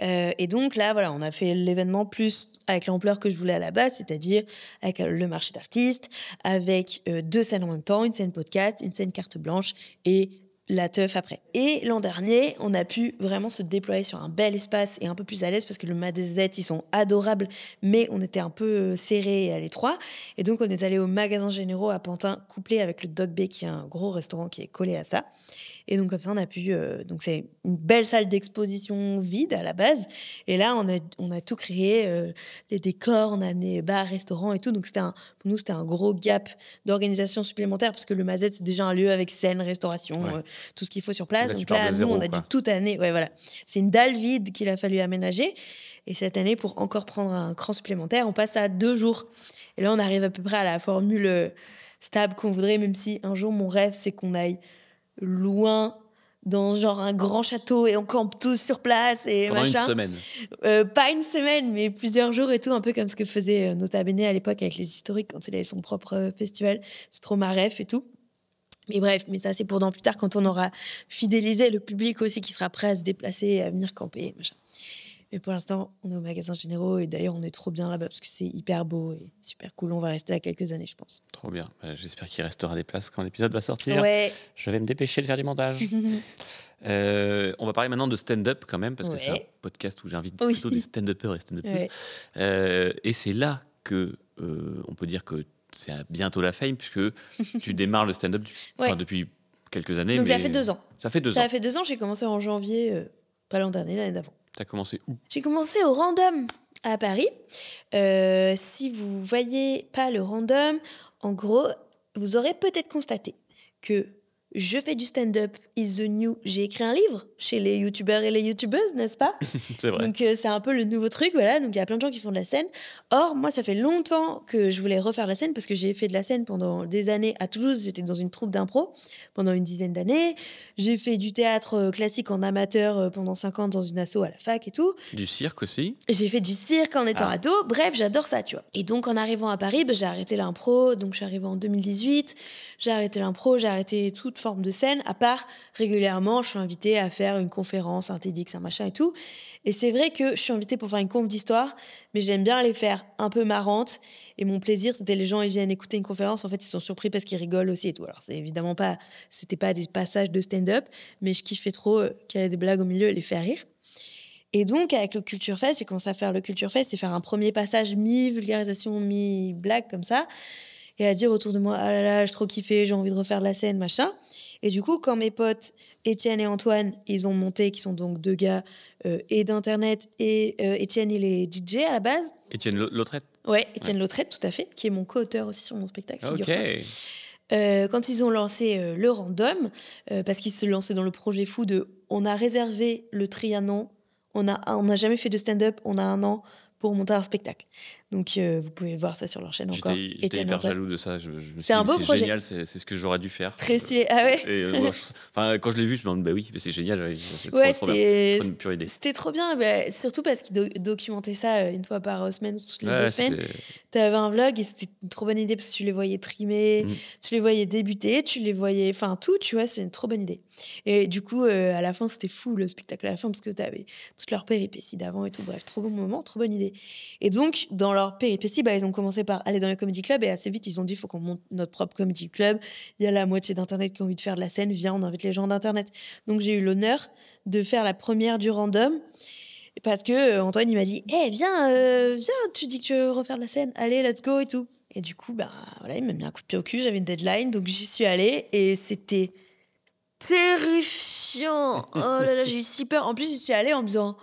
Et donc là, voilà, on a fait l'événement plus avec l'ampleur que je voulais à la base, c'est-à-dire avec le marché d'artistes, avec 2 scènes en même temps, une scène podcast, une scène carte blanche et la teuf après. Et l'an dernier, on a pu vraiment se déployer sur un bel espace et un peu plus à l'aise parce que le Mazette, ils sont adorables, mais on était un peu serrés et à l'étroit. Et donc, on est allé au magasin Généraux à Pantin, couplé avec le Dog Bay, qui est un gros restaurant qui est collé à ça. Et donc, comme ça, on a pu... donc, c'est une belle salle d'exposition vide à la base. Et là, on a tout créé, les décors, on a amené bar, restaurant et tout. Donc, pour nous, c'était un gros gap d'organisation supplémentaire parce que le Mazette, c'est déjà un lieu avec scène, restauration, Ouais. tout ce qu'il faut sur place. Là, tu Donc pars là, de nous, zéro, on a quoi. dû tout amener. Ouais, voilà. C'est une dalle vide qu'il a fallu aménager. Et cette année, pour encore prendre un cran supplémentaire, on passe à 2 jours. Et là, on arrive à peu près à la formule stable qu'on voudrait, même si un jour, mon rêve, c'est qu'on aille loin dans genre un grand château et on campe tous sur place et Pendant machin. une semaine. Pas une semaine, mais plusieurs jours et tout, un peu comme ce que faisait Nota Bene à l'époque avec les historiques quand il avait son propre festival. C'est trop ma rêve et tout. Mais bref, mais ça c'est pour dans plus tard quand on aura fidélisé le public aussi qui sera prêt à se déplacer, à venir camper, machin. Mais pour l'instant, on est au magasin Généraux et d'ailleurs on est trop bien là-bas parce que c'est hyper beau et super cool. On va rester là quelques années, je pense. Trop bien. J'espère qu'il restera des places quand l'épisode va sortir. Ouais. Je vais me dépêcher de faire du montage. On va parler maintenant de stand-up quand même, parce que c'est un Ouais. podcast où j'invite Oui. plutôt des stand-uppers et stand-uppeuses. Ouais. Et c'est là que on peut dire que c'est bientôt la fame, puisque tu démarres le stand-up Ouais. depuis quelques années. Donc ça mais fait 2 ans. Ça fait 2 Ça ans. a fait 2 ans, j'ai commencé en janvier, pas l'an dernier, l'année d'avant. Tu as commencé où? J'ai commencé au Random à Paris. Si vous voyez pas le Random, en gros, vous aurez peut-être constaté que je fais du stand-up is the new. J'ai écrit un livre chez les youtubeurs et les youtubeuses, n'est-ce pas? C'est vrai. Donc c'est un peu le nouveau truc, voilà. Donc il y a plein de gens qui font de la scène. Or, moi, ça fait longtemps que je voulais refaire de la scène parce que j'ai fait de la scène pendant des années à Toulouse. J'étais dans une troupe d'impro pendant une dizaine d'années. J'ai fait du théâtre classique en amateur pendant 5 ans dans une asso à la fac et tout. Du cirque aussi. J'ai fait du cirque en étant Ah. ado. Bref, j'adore ça, tu vois. Et donc, en arrivant à Paris, j'ai arrêté l'impro. Donc, je suis arrivée en 2018. J'ai arrêté l'impro, j'ai arrêté tout forme de scène, à part régulièrement, je suis invitée à faire une conférence, un TEDx, un machin et tout. Et c'est vrai que je suis invitée pour faire une conf d'histoire, mais j'aime bien les faire un peu marrantes. Et mon plaisir, c'était les gens, ils viennent écouter une conférence, en fait, ils sont surpris parce qu'ils rigolent aussi et tout. Alors, c'est évidemment pas, c'était pas des passages de stand-up, mais je kiffais trop qu'il y ait des blagues au milieu et les faire rire. Et donc, avec le Culture Fest, j'ai commencé à faire le Culture Fest, c'est faire un premier passage mi-vulgarisation, mi-blague comme ça, et à dire autour de moi, ah là là, j'ai trop kiffé, j'ai envie de refaire de la scène, machin. Et du coup, quand mes potes Étienne et Antoine, ils ont monté, qui sont donc 2 gars et d'internet, et Étienne, il est DJ à la base. Étienne Lautrette. Ouais, Étienne Lautrette, tout à fait, qui est mon co-auteur aussi sur mon spectacle, Ok. figure-toi. Quand ils ont lancé le random, parce qu'ils se lançaient dans le projet fou de on a réservé le Trianon, on n'a jamais fait de stand-up, on a 1 an pour monter un spectacle. Donc vous pouvez voir ça sur leur chaîne encore. J'étais Étienne hyper Antoine. jaloux de ça. Je me suis C'est un dit, beau projet. génial, c'est ce que j'aurais dû faire. Très stylé. Ah ouais. Et, moi, quand je l'ai vu, je me demande, bah oui, mais c'est génial. Ouais, c'est Ouais, trop bien. c'était Trop une pure idée. c'était trop bien, bah, surtout parce qu'ils documentaient ça une fois par semaine, toutes les 2 Ouais, semaines. c'était- Tu avais un vlog et c'était une trop bonne idée parce que tu les voyais trimer, Mm. tu les voyais débuter, tu les voyais... Enfin, tout, tu vois, c'est une trop bonne idée. Et du coup, à la fin, c'était fou le spectacle à la fin parce que tu avais toutes leurs péripéties d'avant et tout. Bref, trop bon moment, trop bonne idée. Et donc, dans leurs péripéties, bah, ils ont commencé par aller dans les comedy clubs et assez vite, ils ont dit, il faut qu'on monte notre propre comedy club. Il y a la moitié d'Internet qui ont envie de faire de la scène, viens, on invite les gens d'Internet. Donc, j'ai eu l'honneur de faire la première du random. Parce que Antoine, il m'a dit, viens, tu dis que tu veux refaire de la scène, allez, let's go et tout. Et du coup, bah, voilà, il m'a mis un coup de pied au cul, j'avais une deadline, donc j'y suis allée et c'était terrifiant. Oh là là, j'ai eu si peur. En plus, j'y suis allée en me disant,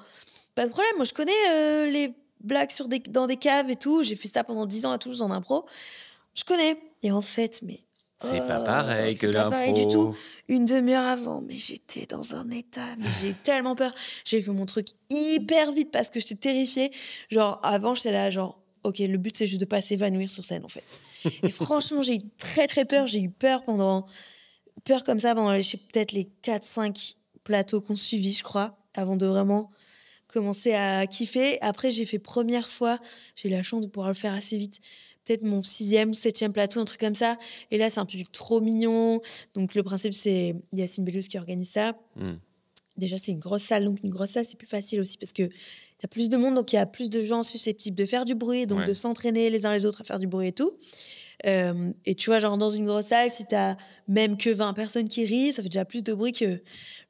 pas de problème, moi je connais les blagues dans des caves et tout, j'ai fait ça pendant 10 ans à Toulouse en impro, je connais. Et en fait, mais C'est pas pareil que c'est pas pareil du tout. l'impro. Une demi-heure avant, mais j'étais dans un état, mais j'ai eu tellement peur. J'ai fait mon truc hyper vite parce que j'étais terrifiée. Genre, avant, j'étais là, genre, ok, le but, c'est juste de pas s'évanouir sur scène, en fait. Et franchement, j'ai eu très, très peur. J'ai eu peur comme ça pendant peut-être les 4-5 plateaux qu'on suivit, je crois, avant de vraiment commencer à kiffer. Après, j'ai fait première fois, j'ai eu la chance de pouvoir le faire assez vite. Peut-être mon 6e ou 7e plateau, un truc comme ça. Et là, c'est un public trop mignon. Donc, le principe, c'est Yacine Bellous qui organise ça. Mm. Déjà, c'est une grosse salle. Donc, une grosse salle, c'est plus facile aussi parce qu'il y a plus de monde. Donc, il y a plus de gens susceptibles de faire du bruit. Donc, Ouais. de s'entraîner les uns les autres à faire du bruit et tout. Et tu vois, genre, dans une grosse salle, si t'as même que 20 personnes qui rient, ça fait déjà plus de bruit que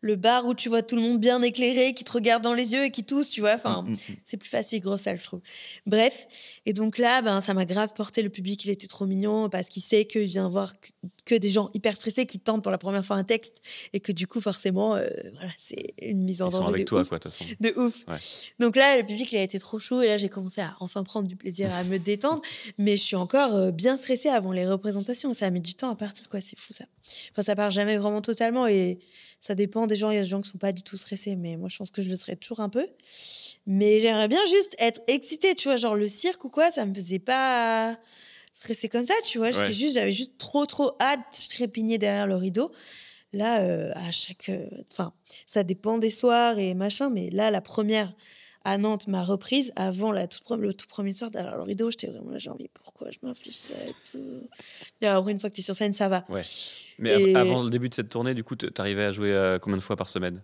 le bar où tu vois tout le monde bien éclairé, qui te regarde dans les yeux et qui tousse, tu vois. Enfin, c'est plus facile, grosse salle, je trouve. Bref. Et donc là, ben, ça m'a grave porté. Le public, il était trop mignon parce qu'il sait qu'il vient voir que des gens hyper stressés qui tentent pour la première fois un texte et que du coup, forcément, voilà, c'est une mise en Ils sont danger avec de toi, ouf. quoi, de toute façon. De ouf. Ouais. Donc là, le public, il a été trop chaud. Et là, j'ai commencé à enfin prendre du plaisir, à me détendre. Mais je suis encore bien stressée avant les représentations. Ça a mis du temps à partir, quoi. C'est fou, ça. Enfin, ça part jamais vraiment totalement. Et ça dépend des gens. Il y a des gens qui sont pas du tout stressés. Mais moi, je pense que je le serais toujours un peu. Mais j'aimerais bien juste être excitée, tu vois. Genre le cirque ou quoi, ça me faisait pas stresser comme ça, tu vois. Ouais. J'avais juste trop hâte. Je trépignais derrière le rideau. Là, à chaque... Enfin, ça dépend des soirs et machin. Mais là, la première... à Nantes, ma reprise, avant le tout premier soir derrière le rideau, j'étais vraiment là, genre, mais pourquoi je m'inflige ça et tout. Et après, une fois que tu es sur scène, ça va. Ouais. Mais Et- avant le début de cette tournée, du coup, t'arrivais à jouer combien de fois par semaine?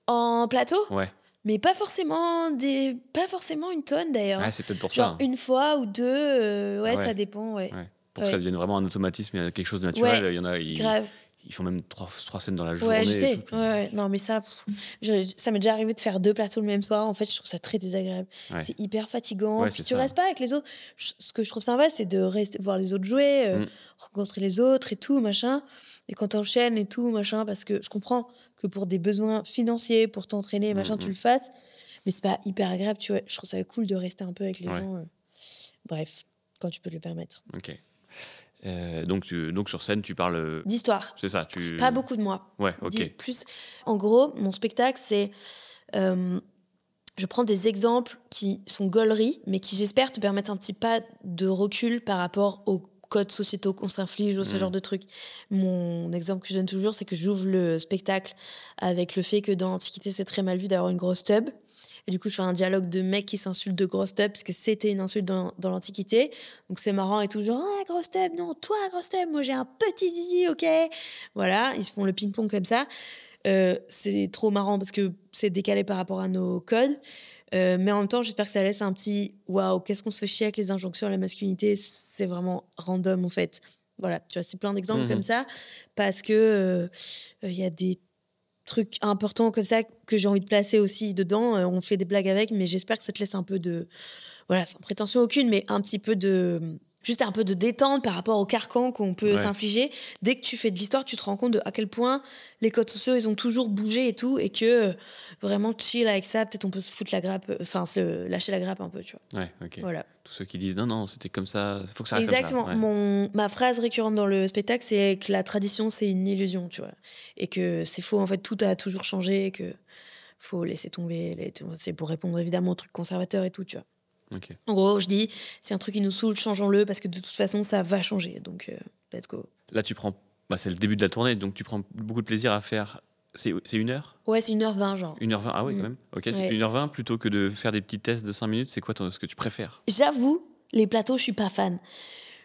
En plateau, Ouais. mais pas forcément une tonne d'ailleurs. Ouais, c'est peut-être pour Genre ça. une fois ou deux, ouais, Ah ouais. ça dépend, ouais. Ouais. Pour que ça Ouais. devienne vraiment un automatisme, il y a quelque chose de naturel. Ouais, Il y en a, Grave. ils font même trois scènes dans la journée. Ouais, je et sais. tout. Ouais. Non, mais ça, ça m'est déjà arrivé de faire 2 plateaux le même soir. En fait, je trouve ça très désagréable. Ouais. C'est hyper fatigant. Ouais, Puis c'est tu ça. restes pas avec les autres. Ce que je trouve sympa, c'est de rester voir les autres jouer, rencontrer les autres et tout, machin. Et quand t'enchaînes et tout, machin, parce que je comprends que pour des besoins financiers, pour t'entraîner, machin, tu le fasses. Mais c'est pas hyper agréable, tu vois. Je trouve ça cool de rester un peu avec les gens. Bref, quand tu peux te le permettre. Ok. Donc sur scène, tu parles. D'histoire. C'est ça. Pas beaucoup de moi. Ouais, ok. Plus. En gros, mon spectacle, c'est. Je prends des exemples qui sont gauleries, mais qui, j'espère, te permettent un petit pas de recul par rapport aux codes sociétaux qu'on s'inflige ou ce genre de trucs. Mon exemple que je donne toujours, c'est que j'ouvre le spectacle avec le fait que dans l'Antiquité, c'est très mal vu d'avoir une grosse teub. Et du coup, je fais un dialogue de mecs qui s'insultent de grosse teub, parce que c'était une insulte dans l'Antiquité. Donc c'est marrant et tout, genre, ah, grosse teub, non, toi, grosse teub, moi j'ai un petit zizi, ok. Voilà, ils se font le ping-pong comme ça. C'est trop marrant parce que c'est décalé par rapport à nos codes. Mais en même temps, j'espère que ça laisse un petit waouh, qu'est-ce qu'on se fait chier avec les injonctions à la masculinité, c'est vraiment random en fait. Voilà, tu vois, c'est plein d'exemples comme ça parce que il y a des trucs importants comme ça que j'ai envie de placer aussi dedans. On fait des blagues avec, mais j'espère que ça te laisse un peu de, voilà, sans prétention aucune, mais un petit peu de, juste un peu de détente par rapport au carcan qu'on peut s'infliger. Dès que tu fais de l'histoire, tu te rends compte de à quel point les codes sociaux, ils ont toujours bougé et tout, et que vraiment chill avec ça, peut-être on peut se foutre la grappe, enfin se lâcher la grappe un peu, tu vois. Ouais, ok. Voilà. Tous ceux qui disent non, c'était comme ça, faut que ça reste Exactement. comme ça. Ouais. Ma phrase récurrente dans le spectacle, c'est que la tradition, c'est une illusion, tu vois. Et que c'est faux, en fait, tout a toujours changé, et que faut laisser tomber. C'est pour répondre évidemment aux trucs conservateurs et tout, tu vois. Ok. En gros, je dis, c'est un truc qui nous saoule, changeons-le, parce que de toute façon, ça va changer. Donc, let's go. Là, c'est le début de la tournée, donc tu prends beaucoup de plaisir à faire. C'est 1 heure Ouais, c'est 1h20, genre. 1h20, ah oui, quand même. Ok, Ouais. 1h20 plutôt que de faire des petits tests de 5 minutes, c'est quoi ce que tu préfères? J'avoue, les plateaux, je suis pas fan.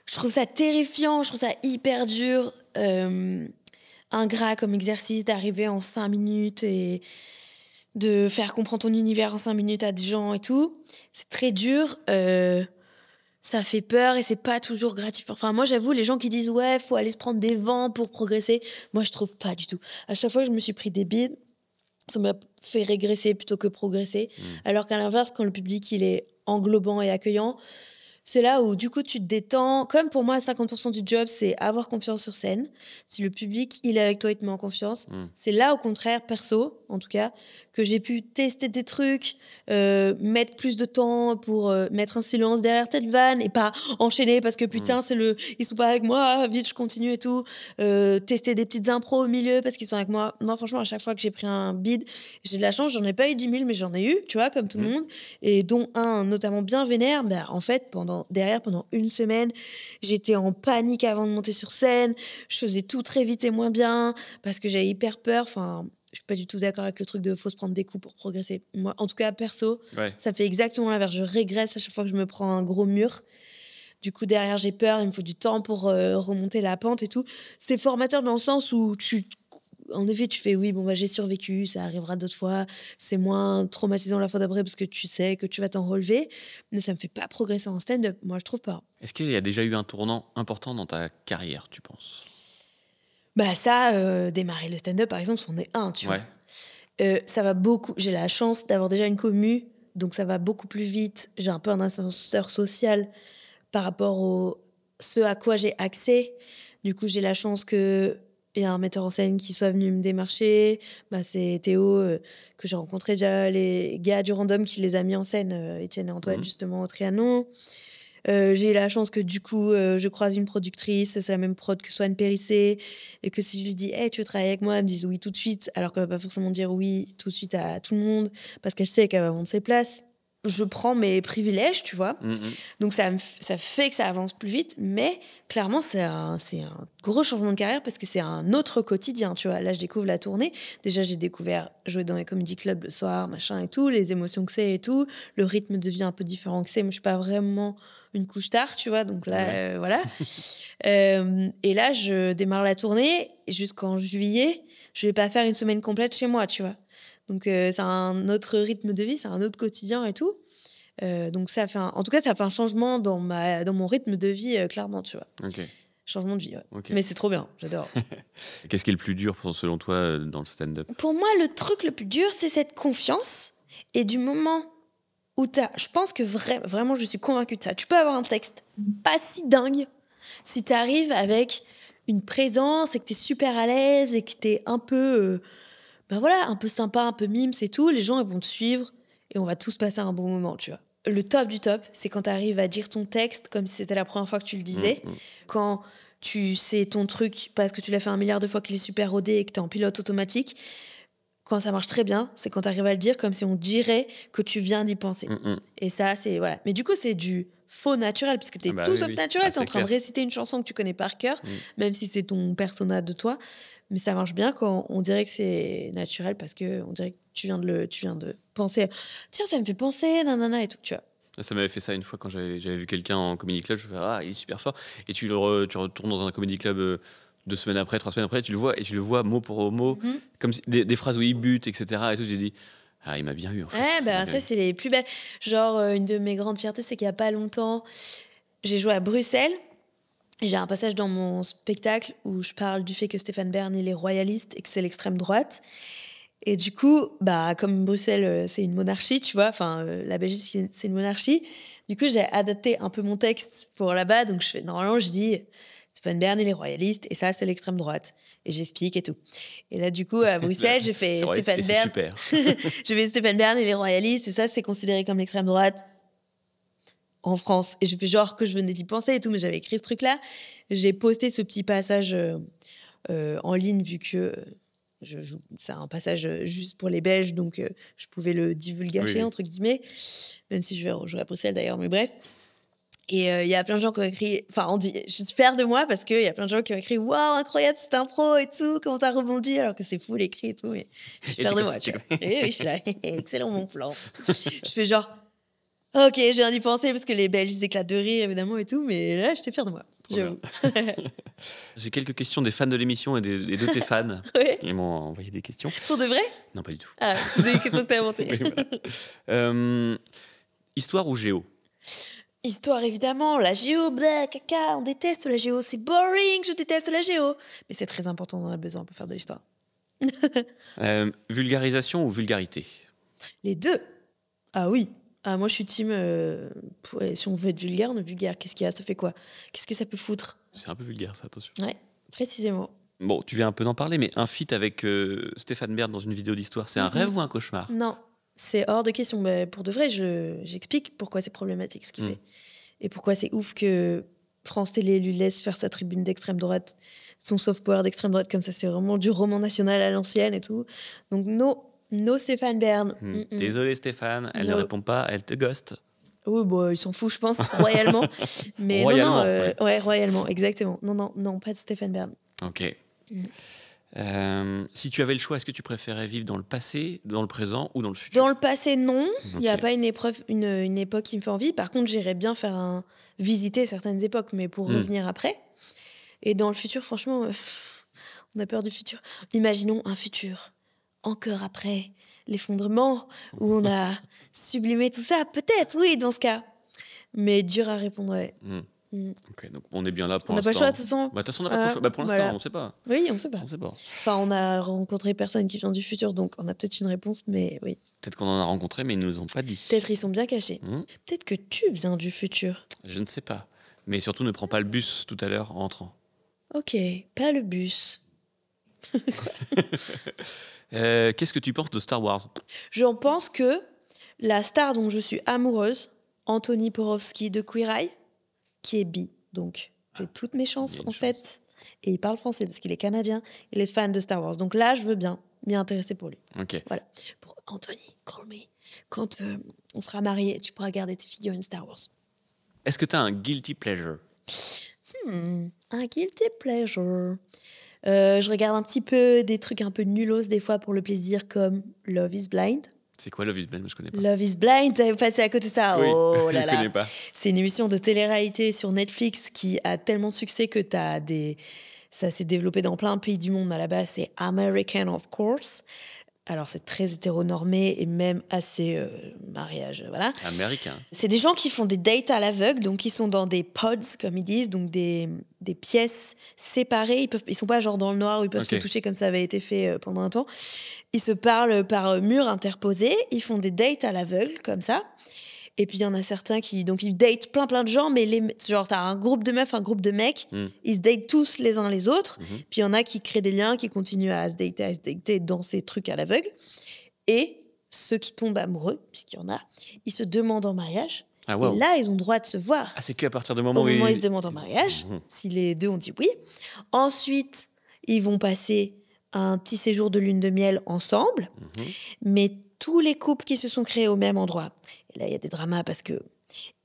Je trouve ça terrifiant, je trouve ça hyper dur, ingrat comme exercice d'arriver en 5 minutes et de faire comprendre ton univers en 5 minutes à des gens et tout. C'est très dur, ça fait peur et c'est pas toujours gratifiant. Enfin, moi, j'avoue, les gens qui disent « Ouais, faut aller se prendre des vents pour progresser », moi, je trouve pas du tout. À chaque fois que je me suis pris des bides, ça m'a fait régresser plutôt que progresser. Alors qu'à l'inverse, quand le public, il est englobant et accueillant, c'est là où, du coup, tu te détends. Comme pour moi, 50% du job, c'est avoir confiance sur scène. Si le public, il est avec toi, il te met en confiance. C'est là, au contraire, perso, en tout cas, que j'ai pu tester des trucs, mettre plus de temps pour mettre un silence derrière telle vanne et pas enchaîner parce que putain, ils sont pas avec moi, vite, je continue et tout. Tester des petites impros au milieu parce qu'ils sont avec moi. Moi, franchement, à chaque fois que j'ai pris un bid, j'ai de la chance, j'en ai pas eu 10 000, mais j'en ai eu, tu vois, comme tout le monde. Et dont un notamment bien vénère. Bah, en fait, pendant 1 semaine, j'étais en panique avant de monter sur scène. Je faisais tout très vite et moins bien parce que j'avais hyper peur. Enfin, je suis pas du tout d'accord avec le truc de faut se prendre des coups pour progresser. Moi, en tout cas, perso, ça fait exactement l'inverse. Je régresse à chaque fois que je me prends un gros mur. Du coup, derrière, j'ai peur. Il me faut du temps pour remonter la pente et tout. C'est formateur dans le sens où en effet, tu fais oui, bon, bah, j'ai survécu, ça arrivera d'autres fois. C'est moins traumatisant la fois d'après parce que tu sais que tu vas t'en relever. Mais ça me fait pas progresser en stand-up. Moi, je trouve pas. Est-ce qu'il y a déjà eu un tournant important dans ta carrière, tu penses? Bah, ça, démarrer le stand-up, par exemple, c'en est un, tu vois. Ça va beaucoup. J'ai la chance d'avoir déjà une commu, donc ça va beaucoup plus vite. J'ai un peu un ascenseur social par rapport à ce à quoi j'ai accès. Du coup, j'ai la chance qu'il y a un metteur en scène qui soit venu me démarcher. Bah, c'est Théo, que j'ai rencontré déjà, les gars du Random qui les a mis en scène, Étienne et Antoine, justement, au Trianon. J'ai eu la chance que du coup, je croise une productrice, c'est la même prod que Swan Périssé, et que si je lui dis hey, tu veux travailler avec moi, elle me dise oui tout de suite, alors qu'elle va pas forcément dire oui tout de suite à tout le monde, parce qu'elle sait qu'elle va vendre ses places. Je prends mes privilèges, tu vois. Donc ça fait que ça avance plus vite, mais clairement, c'est un gros changement de carrière parce que c'est un autre quotidien, tu vois. Là, je découvre la tournée. Déjà, j'ai découvert jouer dans les comedy clubs le soir, machin et tout, les émotions que c'est et tout. Le rythme devient un peu différent que c'est. Moi, je suis pas vraiment une couche tard, tu vois. Donc là, voilà. Et là, je démarre la tournée jusqu'en juillet. Je vais pas faire une semaine complète chez moi, tu vois. Donc, c'est un autre rythme de vie, c'est un autre quotidien et tout. Donc, ça fait en tout cas, ça fait un changement dans mon rythme de vie, clairement, tu vois. Changement de vie, ouais. Mais c'est trop bien, j'adore. Qu'est-ce qui est le plus dur, selon toi, dans le stand-up? Pour moi, le truc le plus dur, c'est cette confiance. Et du moment où je pense que vraiment, je suis convaincue de ça. Tu peux avoir un texte pas si dingue si tu arrives avec une présence et que tu es super à l'aise et que tu es un peu... ben voilà, un peu sympa, un peu mime, c'est tout. Les gens, ils vont te suivre et on va tous passer un bon moment, tu vois. Le top du top, c'est quand tu arrives à dire ton texte comme si c'était la première fois que tu le disais. Quand tu sais ton truc parce que tu l'as fait 1 milliard de fois, qu'il est super rodé et que tu es en pilote automatique. Quand ça marche très bien, c'est quand tu arrives à le dire comme si on dirait que tu viens d'y penser. Et ça, c'est... Voilà. Mais du coup, c'est du faux naturel, parce que t'es Ah bah tout oui, sauf oui. naturel. Ah, T'es en c'est train de clair. réciter une chanson que tu connais par cœur, Mm. même si c'est ton persona de toi. Mais ça marche bien quand on dirait que c'est naturel, parce que on dirait que tu viens de penser. Tiens, ça me fait penser, nanana et tout, tu vois. Ça m'avait fait ça une fois quand j'avais vu quelqu'un en comedy club. Je me fais ah, il est super fort. Et tu retournes dans un comedy club 2 semaines après, 3 semaines après, tu le vois mot pour mot, Mhm. comme des phrases où il bute, etc. Et tout, tu te dis ah, il m'a bien eu en fait. Ouais, Il m'a ben bien ça, eu. c'est les plus belles. Genre, une de mes grandes fiertés, c'est qu'il y a pas longtemps, j'ai joué à Bruxelles. Et j'ai un passage dans mon spectacle où je parle du fait que Stéphane Bern, il est royaliste et que c'est l'extrême droite. Et du coup, bah, comme Bruxelles, c'est une monarchie, tu vois, enfin, la Belgique, c'est une monarchie. Du coup, j'ai adapté un peu mon texte pour là-bas. Donc, normalement, je dis Stéphane Bern, il est royaliste et ça, c'est l'extrême droite. Et j'explique et tout. Et là, du coup, à Bruxelles, j'ai fait C'est vrai, Stéphane et c'est Bern. super. J'ai fait Stéphane Bern, il est royaliste et ça, c'est considéré comme l'extrême droite en France. Et je fais genre que je venais d'y penser et tout, mais j'avais écrit ce truc-là. J'ai posté ce petit passage en ligne, vu que c'est un passage juste pour les Belges, donc je pouvais le divulgacher, Oui, oui. entre guillemets, même si je vais rejouer à Bruxelles d'ailleurs, mais bref. Et il y a plein de gens qui ont écrit, enfin, je suis fière de moi parce qu'il y a plein de gens qui ont écrit waouh, incroyable cette impro et tout, comment t'as rebondi, alors que c'est fou l'écrit et tout. Mais je suis Et fière t'es de comme- moi, tu t'es vois. comme- Et oui, je suis là, excellent mon plan. Je fais genre, ok, j'ai rien y pensé parce que les Belges ils éclatent de rire évidemment et tout, mais là, j'étais fière de moi, Trop j'avoue. J'ai quelques questions des fans de l'émission et de tes fans. Ouais. Ils m'ont envoyé des questions. Pour de vrai? Non, pas du tout. Ah, c'est des questions que t'as inventées. Oui, voilà. Histoire ou géo? Histoire, évidemment. La géo, blah, caca, on déteste la géo. C'est boring, je déteste la géo. Mais c'est très important, on en a besoin pour faire de l'histoire. Vulgarisation ou vulgarité? Les deux. Ah oui. Ah, moi, je suis team. Ouais, si on veut être vulgaire, on est vulgaire. Qu'est-ce qu'il y a? Ça fait quoi? Qu'est-ce que ça peut foutre? C'est un peu vulgaire, ça, attention. Ouais, précisément. Bon, tu viens un peu d'en parler, mais un feat avec Stéphane Bern dans une vidéo d'histoire, c'est un Mhm. rêve ou un cauchemar? Non, c'est hors de question. Mais pour de vrai, j'explique pourquoi c'est problématique ce qu'il Mm. fait. Et pourquoi c'est ouf que France Télé lui laisse faire sa tribune d'extrême droite, son soft power d'extrême droite comme ça. C'est vraiment du roman national à l'ancienne et tout. Donc, no Stéphane Bern. Mm-mm. Désolé Stéphane, elle ne No. répond pas, elle te ghost. Oui, bah, il s'en fout, je pense, royalement. Mais Royalement, non, ouais, royalement, exactement. Non, pas de Stéphane Bern. Ok. Mm. Si tu avais le choix, est-ce que tu préférais vivre dans le passé, dans le présent ou dans le futur? Dans le passé, non. Il n'y a Ok. pas une époque qui me fait envie. Par contre, j'irais bien visiter certaines époques, mais pour revenir après. Et dans le futur, franchement, on a peur du futur. Imaginons un futur encore après l'effondrement, où on a sublimé tout ça. Peut-être, oui, dans ce cas. Mais dur à répondre, ouais. Ok, donc on est bien là pour On n'a pas l'instant. le choix, de toute façon. Bah, de toute façon, on n'a pas trop le choix. Bah, pour l'instant, Voilà. on ne sait pas. Oui, on sait pas. On sait pas. Enfin, on a rencontré personne qui vient du futur, donc on a peut-être une réponse, mais oui. Peut-être qu'on en a rencontré, mais ils ne nous ont pas dit. Peut-être ils sont bien cachés. Peut-être que tu viens du futur. Je ne sais pas. Mais surtout, ne prends pas le bus tout à l'heure en rentrant. Ok, pas le bus. Qu'est-ce que tu penses de Star Wars? J'en pense que la star dont je suis amoureuse, Anthony Porowski de Queer Eye, qui est bi, donc j'ai toutes mes il y chances a une en chance. fait. Et il parle français parce qu'il est canadien. Il est fan de Star Wars. Donc là, je veux bien m'y intéresser pour lui. Ok. Voilà. Pour Anthony, call me. Quand on sera mariés, tu pourras garder tes figurines Star Wars. Est-ce que tu as un guilty pleasure? Un guilty pleasure. Je regarde un petit peu des trucs un peu nulos des fois pour le plaisir, comme Love is Blind. C'est quoi Love is Blind? Je connais pas. Love is Blind, t'avais passé à côté de ça. Oui, Oh je là là. connais pas. C'est une émission de télé-réalité sur Netflix qui a tellement de succès que ça s'est développé dans plein de pays du monde. À la base, c'est American, of course. Alors, c'est très hétéronormé et même assez mariage, voilà. Américain. C'est des gens qui font des dates à l'aveugle, donc ils sont dans des pods, comme ils disent, donc des pièces séparées. Ils sont pas genre dans le noir où ils peuvent se Ok. toucher comme ça avait été fait pendant un temps. Ils se parlent par murs interposés. Ils font des dates à l'aveugle, comme ça. Et puis, il y en a certains donc ils datent plein de gens, mais genre, t'as un groupe de meufs, un groupe de mecs, ils se datent tous les uns les autres. Puis, il y en a qui créent des liens, qui continuent à se dater dans ces trucs à l'aveugle. Et ceux qui tombent amoureux, puisqu'il y en a, ils se demandent en mariage. Ah, wow. Et là, ils ont droit de se voir. Ah, c'est qu'à partir du Au moment où moment où ils se demandent en mariage, si les deux ont dit oui. Ensuite, ils vont passer un petit séjour de lune de miel ensemble. Mais tous les couples qui se sont créés au même endroit. Et là, il y a des dramas parce que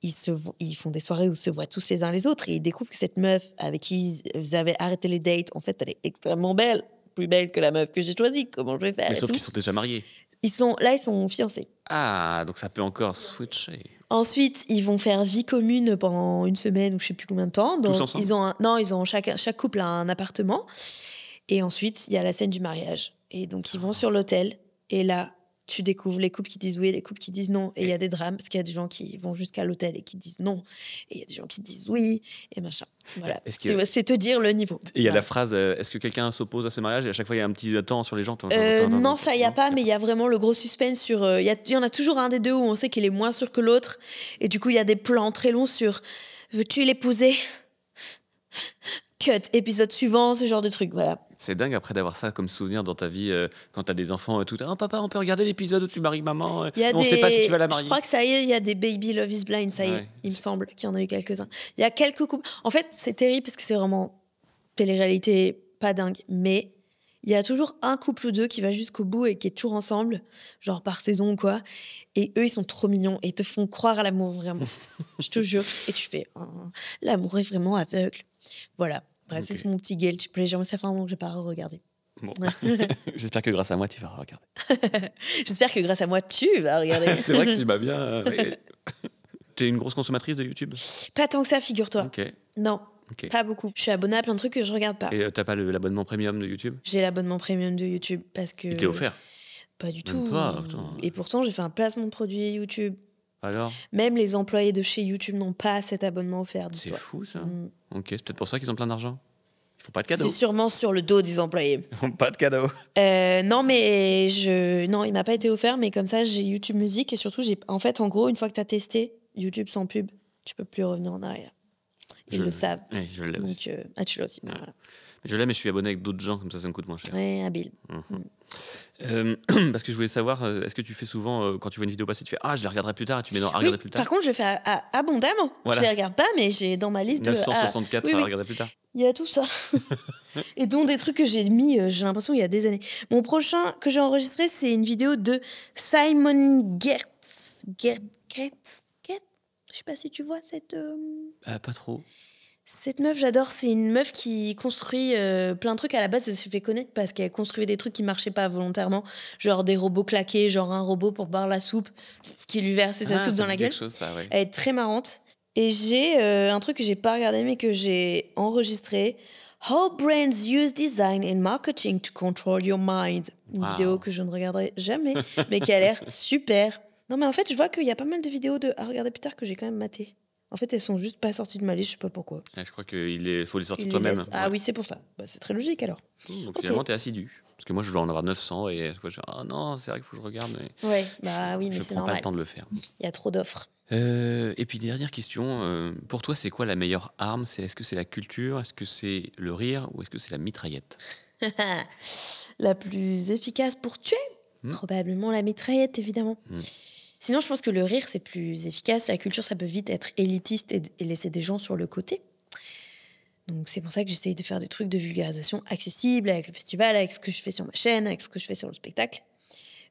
Ils font des soirées où ils se voient tous les uns les autres et ils découvrent que cette meuf avec qui ils avaient arrêté les dates, en fait, elle est extrêmement belle. Plus belle que la meuf que j'ai choisie. Comment je vais faire Mais et sauf tout. qu'ils sont déjà mariés. Ils sont fiancés. Ah, donc ça peut encore switcher. Ensuite, ils vont faire vie commune pendant une semaine ou je sais plus combien de temps. Donc, Tous ensemble? ils ont chaque couple a un appartement. Et ensuite, il y a la scène du mariage. Et donc, ils vont sur l'hôtel. Et là, tu découvres les couples qui disent oui, les couples qui disent non. Et il y a des drames parce qu'il y a des gens qui vont jusqu'à l'hôtel et qui disent non. Et il y a des gens qui disent oui et machin. Voilà. Est-ce que- C'est te dire le niveau. Et il y a Voilà. la phrase est-ce que quelqu'un s'oppose à ce mariage et à chaque fois il y a un petit temps sur les gens Non, ça, il n'y a pas, mais il y a vraiment le gros suspense sur. Il y en a toujours un des deux où on sait qu'il est moins sûr que l'autre. Et du coup, il y a des plans très longs sur veux-tu l'épouser? Cut, épisode suivant, ce genre de truc, voilà. C'est dingue après d'avoir ça comme souvenir dans ta vie quand t'as des enfants et tout. Oh papa, on peut regarder l'épisode où tu maries maman. Il y a On sait pas si tu vas la Je marier. crois que ça y est, il y a des Baby Love is Blind, ça y est. Ouais. Il me semble qu'il y en a eu quelques-uns. Il y a quelques couples. En fait, c'est terrible parce que c'est vraiment télé-réalité pas dingue. Mais il y a toujours un couple ou deux qui va jusqu'au bout et qui est toujours ensemble, genre par saison ou quoi. Et eux, ils sont trop mignons et ils te font croire à l'amour, vraiment. Je te jure. Et tu fais, oh, l'amour est vraiment aveugle. Voilà. Bref, Ok. c'est mon petit guilty pleasure, mais ça fait un moment que je n'ai pas regardé. Bon. J'espère que grâce à moi tu vas regarder. J'espère que grâce à moi, tu vas regarder. C'est vrai que tu m'as bien. T'es une grosse consommatrice de YouTube? Pas tant que ça, figure-toi. Ok. Non, Ok. pas beaucoup. Je suis abonnée à plein de trucs que je regarde pas. Et t'as pas l'abonnement premium de YouTube? J'ai l'abonnement premium de YouTube parce que. Il t'est offert? Pas du Même tout. pas, putain. Et pourtant, j'ai fait un placement de produit YouTube. Alors? Même les employés de chez YouTube n'ont pas cet abonnement offert. C'est dis-toi. fou ça. Mm. Ok, c'est peut-être pour ça qu'ils ont plein d'argent. Ils font pas de C'est cadeaux. sûrement sur le dos des employés. Ils font pas de cadeaux. Non, mais non, il m'a pas été offert, mais comme ça, j'ai YouTube Musique et surtout, en fait, en gros, une fois que tu as testé YouTube sans pub, tu peux plus revenir en arrière. Ils le savent. Oui, je l'ai aussi. Donc, tu l'as aussi. Ouais. Voilà. Je l'ai, mais je suis abonné avec d'autres gens, comme ça me coûte moins cher. Ouais, habile. Parce que je voulais savoir, est-ce que tu fais souvent, quand tu vois une vidéo passer, tu fais ah, je la regarderai plus tard et tu mets non, à Oui, regarder plus tard? par contre, je fais abondamment. Voilà. Je les regarde pas, mais j'ai dans ma liste de. 964 oui, à oui. regarder plus tard. Il y a tout ça. Et dont des trucs que j'ai mis, j'ai l'impression, il y a des années. Mon prochain que j'ai enregistré, c'est une vidéo de Simon Gertz. Je sais pas si tu vois Pas trop. cette meuf, j'adore. C'est une meuf qui construit plein de trucs. À la base, elle s'est fait connaître parce qu'elle construisait des trucs qui marchaient pas volontairement. Genre des robots claqués, genre un robot pour boire la soupe qui lui versait sa soupe ça dans me la dit gueule. quelque chose, ça, ouais. Elle est très marrante. Et j'ai un truc que j'ai pas regardé, mais que j'ai enregistré. How brands use design and marketing to control your mind. Une Wow. vidéo que je ne regarderai jamais, mais qui a l'air super. Non, mais en fait, je vois qu'il y a pas mal de vidéos à regarder plus tard que j'ai quand même matées. En fait, elles sont juste pas sorties de ma liste, je sais pas pourquoi. Je crois qu'il faut les sortir Ils les toi-même. laissent. Ah oui, c'est pour ça. Bah, c'est très logique alors. Donc Ok. finalement, t'es assidu. Parce que moi, je dois en avoir 900 et à chaque fois, je dis ah non, c'est vrai qu'il faut que je regarde, mais Ouais, bah oui, mais je c'est prends pas normal. le temps de le faire. Il y a trop d'offres. Et puis, dernière question. Pour toi, c'est quoi la meilleure arme? Est-ce que c'est la culture? Est-ce que c'est le rire? Ou est-ce que c'est la mitraillette? La plus efficace pour tuer? Probablement la mitraillette, évidemment. Sinon, je pense que le rire, c'est plus efficace. La culture, ça peut vite être élitiste et laisser des gens sur le côté. Donc, c'est pour ça que j'essaye de faire des trucs de vulgarisation accessibles avec le festival, avec ce que je fais sur ma chaîne, avec ce que je fais sur le spectacle.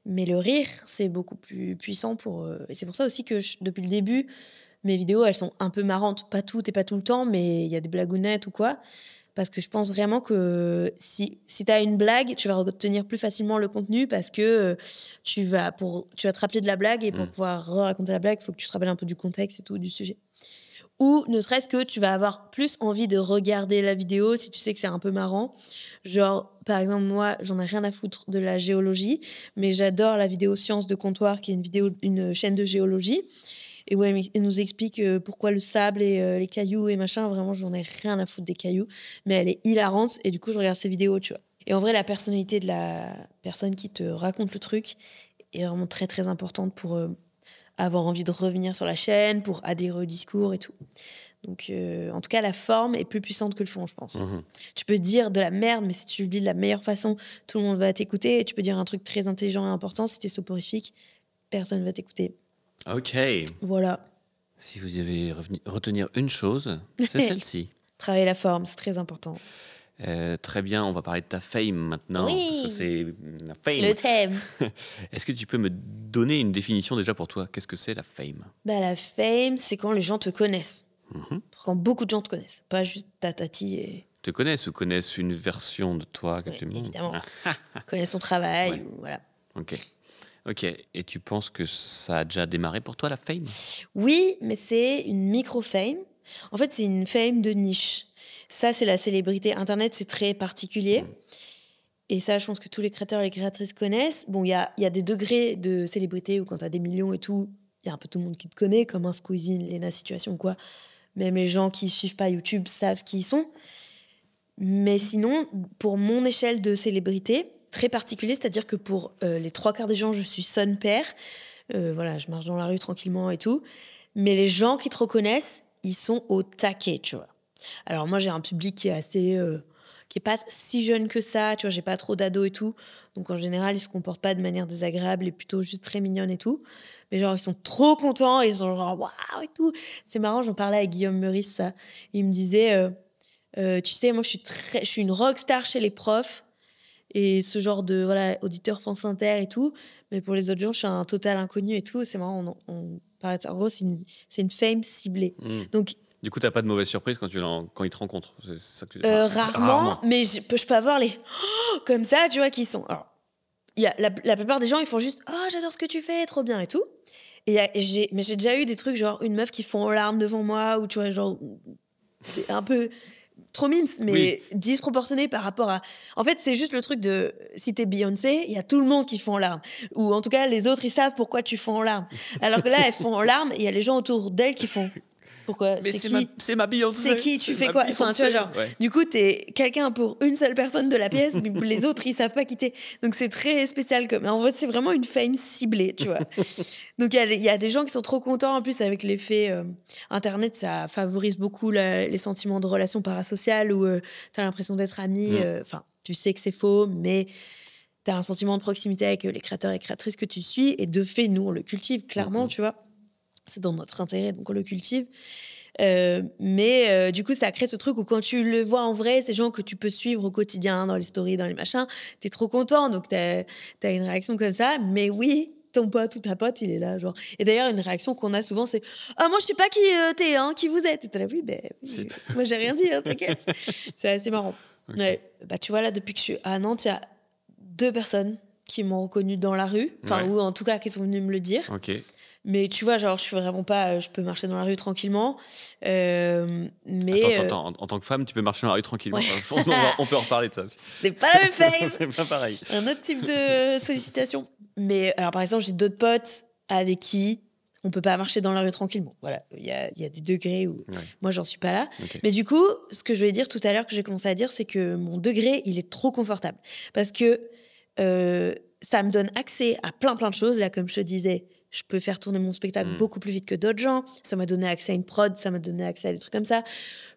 Mais le rire, c'est beaucoup plus puissant pour... Et c'est pour ça aussi que depuis le début, mes vidéos, elles sont un peu marrantes. Pas toutes et pas tout le temps, mais il y a des blagounettes ou quoi. Parce que je pense vraiment que si tu as une blague, tu vas retenir plus facilement le contenu parce que tu vas te rappeler de la blague et pour pouvoir raconter la blague, il faut que tu te rappelles un peu du contexte et tout, du sujet. Ou ne serait-ce que tu vas avoir plus envie de regarder la vidéo si tu sais que c'est un peu marrant. Genre, par exemple, moi, j'en ai rien à foutre de la géologie, mais j'adore la vidéo Science de comptoir, qui est une chaîne de géologie. Et ouais, elle nous explique pourquoi le sable et les cailloux et machin. Vraiment, j'en ai rien à foutre des cailloux. Mais elle est hilarante et du coup, je regarde ses vidéos, tu vois. Et en vrai, la personnalité de la personne qui te raconte le truc est vraiment très, très importante pour avoir envie de revenir sur la chaîne, pour adhérer au discours et tout. Donc, en tout cas, la forme est plus puissante que le fond, je pense. Tu peux dire de la merde, mais si tu le dis de la meilleure façon, tout le monde va t'écouter. Et tu peux dire un truc très intelligent et important. Si t'es soporifique, personne va t'écouter. Ok. Voilà. Si vous devez retenir une chose, c'est celle-ci. Travailler la forme, c'est très important. Très bien, on va parler de ta fame maintenant. Oui. Parce que c'est la fame. Le thème. Est-ce que tu peux me donner une définition déjà pour toi? Qu'est-ce que c'est la fame? Bah, la fame, c'est quand les gens te connaissent. Mhm. Quand beaucoup de gens te connaissent. Pas juste ta tati et... Te connaissent ou connaissent une version de toi que Ouais, tu montres? évidemment. Connaissent son travail. Ouais. Ou, voilà. Ok. Et tu penses que ça a déjà démarré pour toi, la fame? Oui, mais c'est une micro-fame. En fait, c'est une fame de niche. Ça, c'est la célébrité. Internet, c'est très particulier. Et ça, je pense que tous les créateurs et les créatrices connaissent. Bon, il y a des degrés de célébrité où quand tu as des millions et tout, il y a un peu tout le monde qui te connaît, comme un Squeezie, Lena Situation ou quoi. Même les gens qui suivent pas YouTube savent qui ils sont. Mais sinon, pour mon échelle de célébrité, très particulier, c'est-à-dire que pour les 3/4 des gens, je suis son père. Voilà, je marche dans la rue tranquillement et tout. Mais les gens qui te reconnaissent, ils sont au taquet, tu vois. Alors moi, j'ai un public qui est assez... qui est pas si jeune que ça, tu vois, j'ai pas trop d'ados et tout. Donc en général, ils se comportent pas de manière désagréable et plutôt juste très mignonne et tout. Mais genre, ils sont trop contents, ils sont genre waouh et tout. C'est marrant, j'en parlais avec Guillaume Meurice, ça. Il me disait, tu sais, moi, je suis une rockstar chez les profs et ce genre de voilà auditeur France Inter et tout. Mais pour les autres gens, je suis un total inconnu et tout. C'est marrant, on parlait de ça. En gros, c'est une fame ciblée. Donc Du coup, t'as pas de mauvaise surprise quand ils te rencontrent. C'est ça que tu... rarement, mais je peux avoir les comme ça, tu vois, qui sont. Alors, il y a la plupart des gens, ils font juste oh j'adore ce que tu fais, trop bien et tout. Mais j'ai déjà eu des trucs genre une meuf qui fond en larmes devant moi ou tu vois genre c'est un peu trop mimes, mais disproportionné par rapport à. En fait, c'est juste le truc de si t'es Beyoncé, il y a tout le monde qui fond en larmes. Ou en tout cas, les autres, ils savent pourquoi tu fonds en larmes. Alors que là, elles font en larmes et il y a les gens autour d'elles qui font. Pourquoi? Mais C'est qui? c'est ma Beyoncé. C'est qui? Tu fais quoi? Enfin, tu vois, genre, du coup, t'es quelqu'un pour une seule personne de la pièce, mais les autres, ils savent pas quitter. Donc, c'est très spécial. Mais en fait, c'est vraiment une fame ciblée, tu vois. Donc, il y a des gens qui sont trop contents. En plus, avec l'effet Internet, ça favorise beaucoup les sentiments de relations parasociales où t'as l'impression d'être ami. Enfin, tu sais que c'est faux, mais t'as un sentiment de proximité avec les créateurs et créatrices que tu suis. Et de fait, nous, on le cultive, clairement, tu vois. C'est dans notre intérêt, donc on le cultive. Mais du coup, ça crée ce truc où quand tu le vois en vrai, ces gens que tu peux suivre au quotidien, dans les stories, dans les machins, t'es trop content. Donc, t'as une réaction comme ça. Mais oui, ton pote ou ta pote, il est là. Genre. Et d'ailleurs, une réaction qu'on a souvent, c'est « Ah, moi, je sais pas qui t'es, hein, qui vous êtes. » Et t'es là, oui, moi, j'ai rien dit, hein, t'inquiète. C'est assez marrant. Okay. Ouais. Bah, tu vois, là, depuis que je suis à Nantes, il y a 2 personnes qui m'ont reconnue dans la rue. Enfin, ou en tout cas, qui sont venues me le dire. Ok. Mais tu vois, genre, je suis vraiment pas. Je peux marcher dans la rue tranquillement. Mais attends, en tant que femme, tu peux marcher dans la rue tranquillement. Ouais. On peut en reparler de ça aussi. C'est pas la même fame. C'est pas pareil. Un autre type de sollicitation. Mais alors, par exemple, j'ai d'autres potes avec qui on peut pas marcher dans la rue tranquillement. Voilà, il y a des degrés où moi, j'en suis pas là. Okay. Mais du coup, ce que je voulais dire tout à l'heure, que j'ai commencé à dire, c'est que mon degré, il est trop confortable. Parce que ça me donne accès à plein de choses. Là, comme je te disais, je peux faire tourner mon spectacle beaucoup plus vite que d'autres gens. Ça m'a donné accès à une prod, ça m'a donné accès à des trucs comme ça.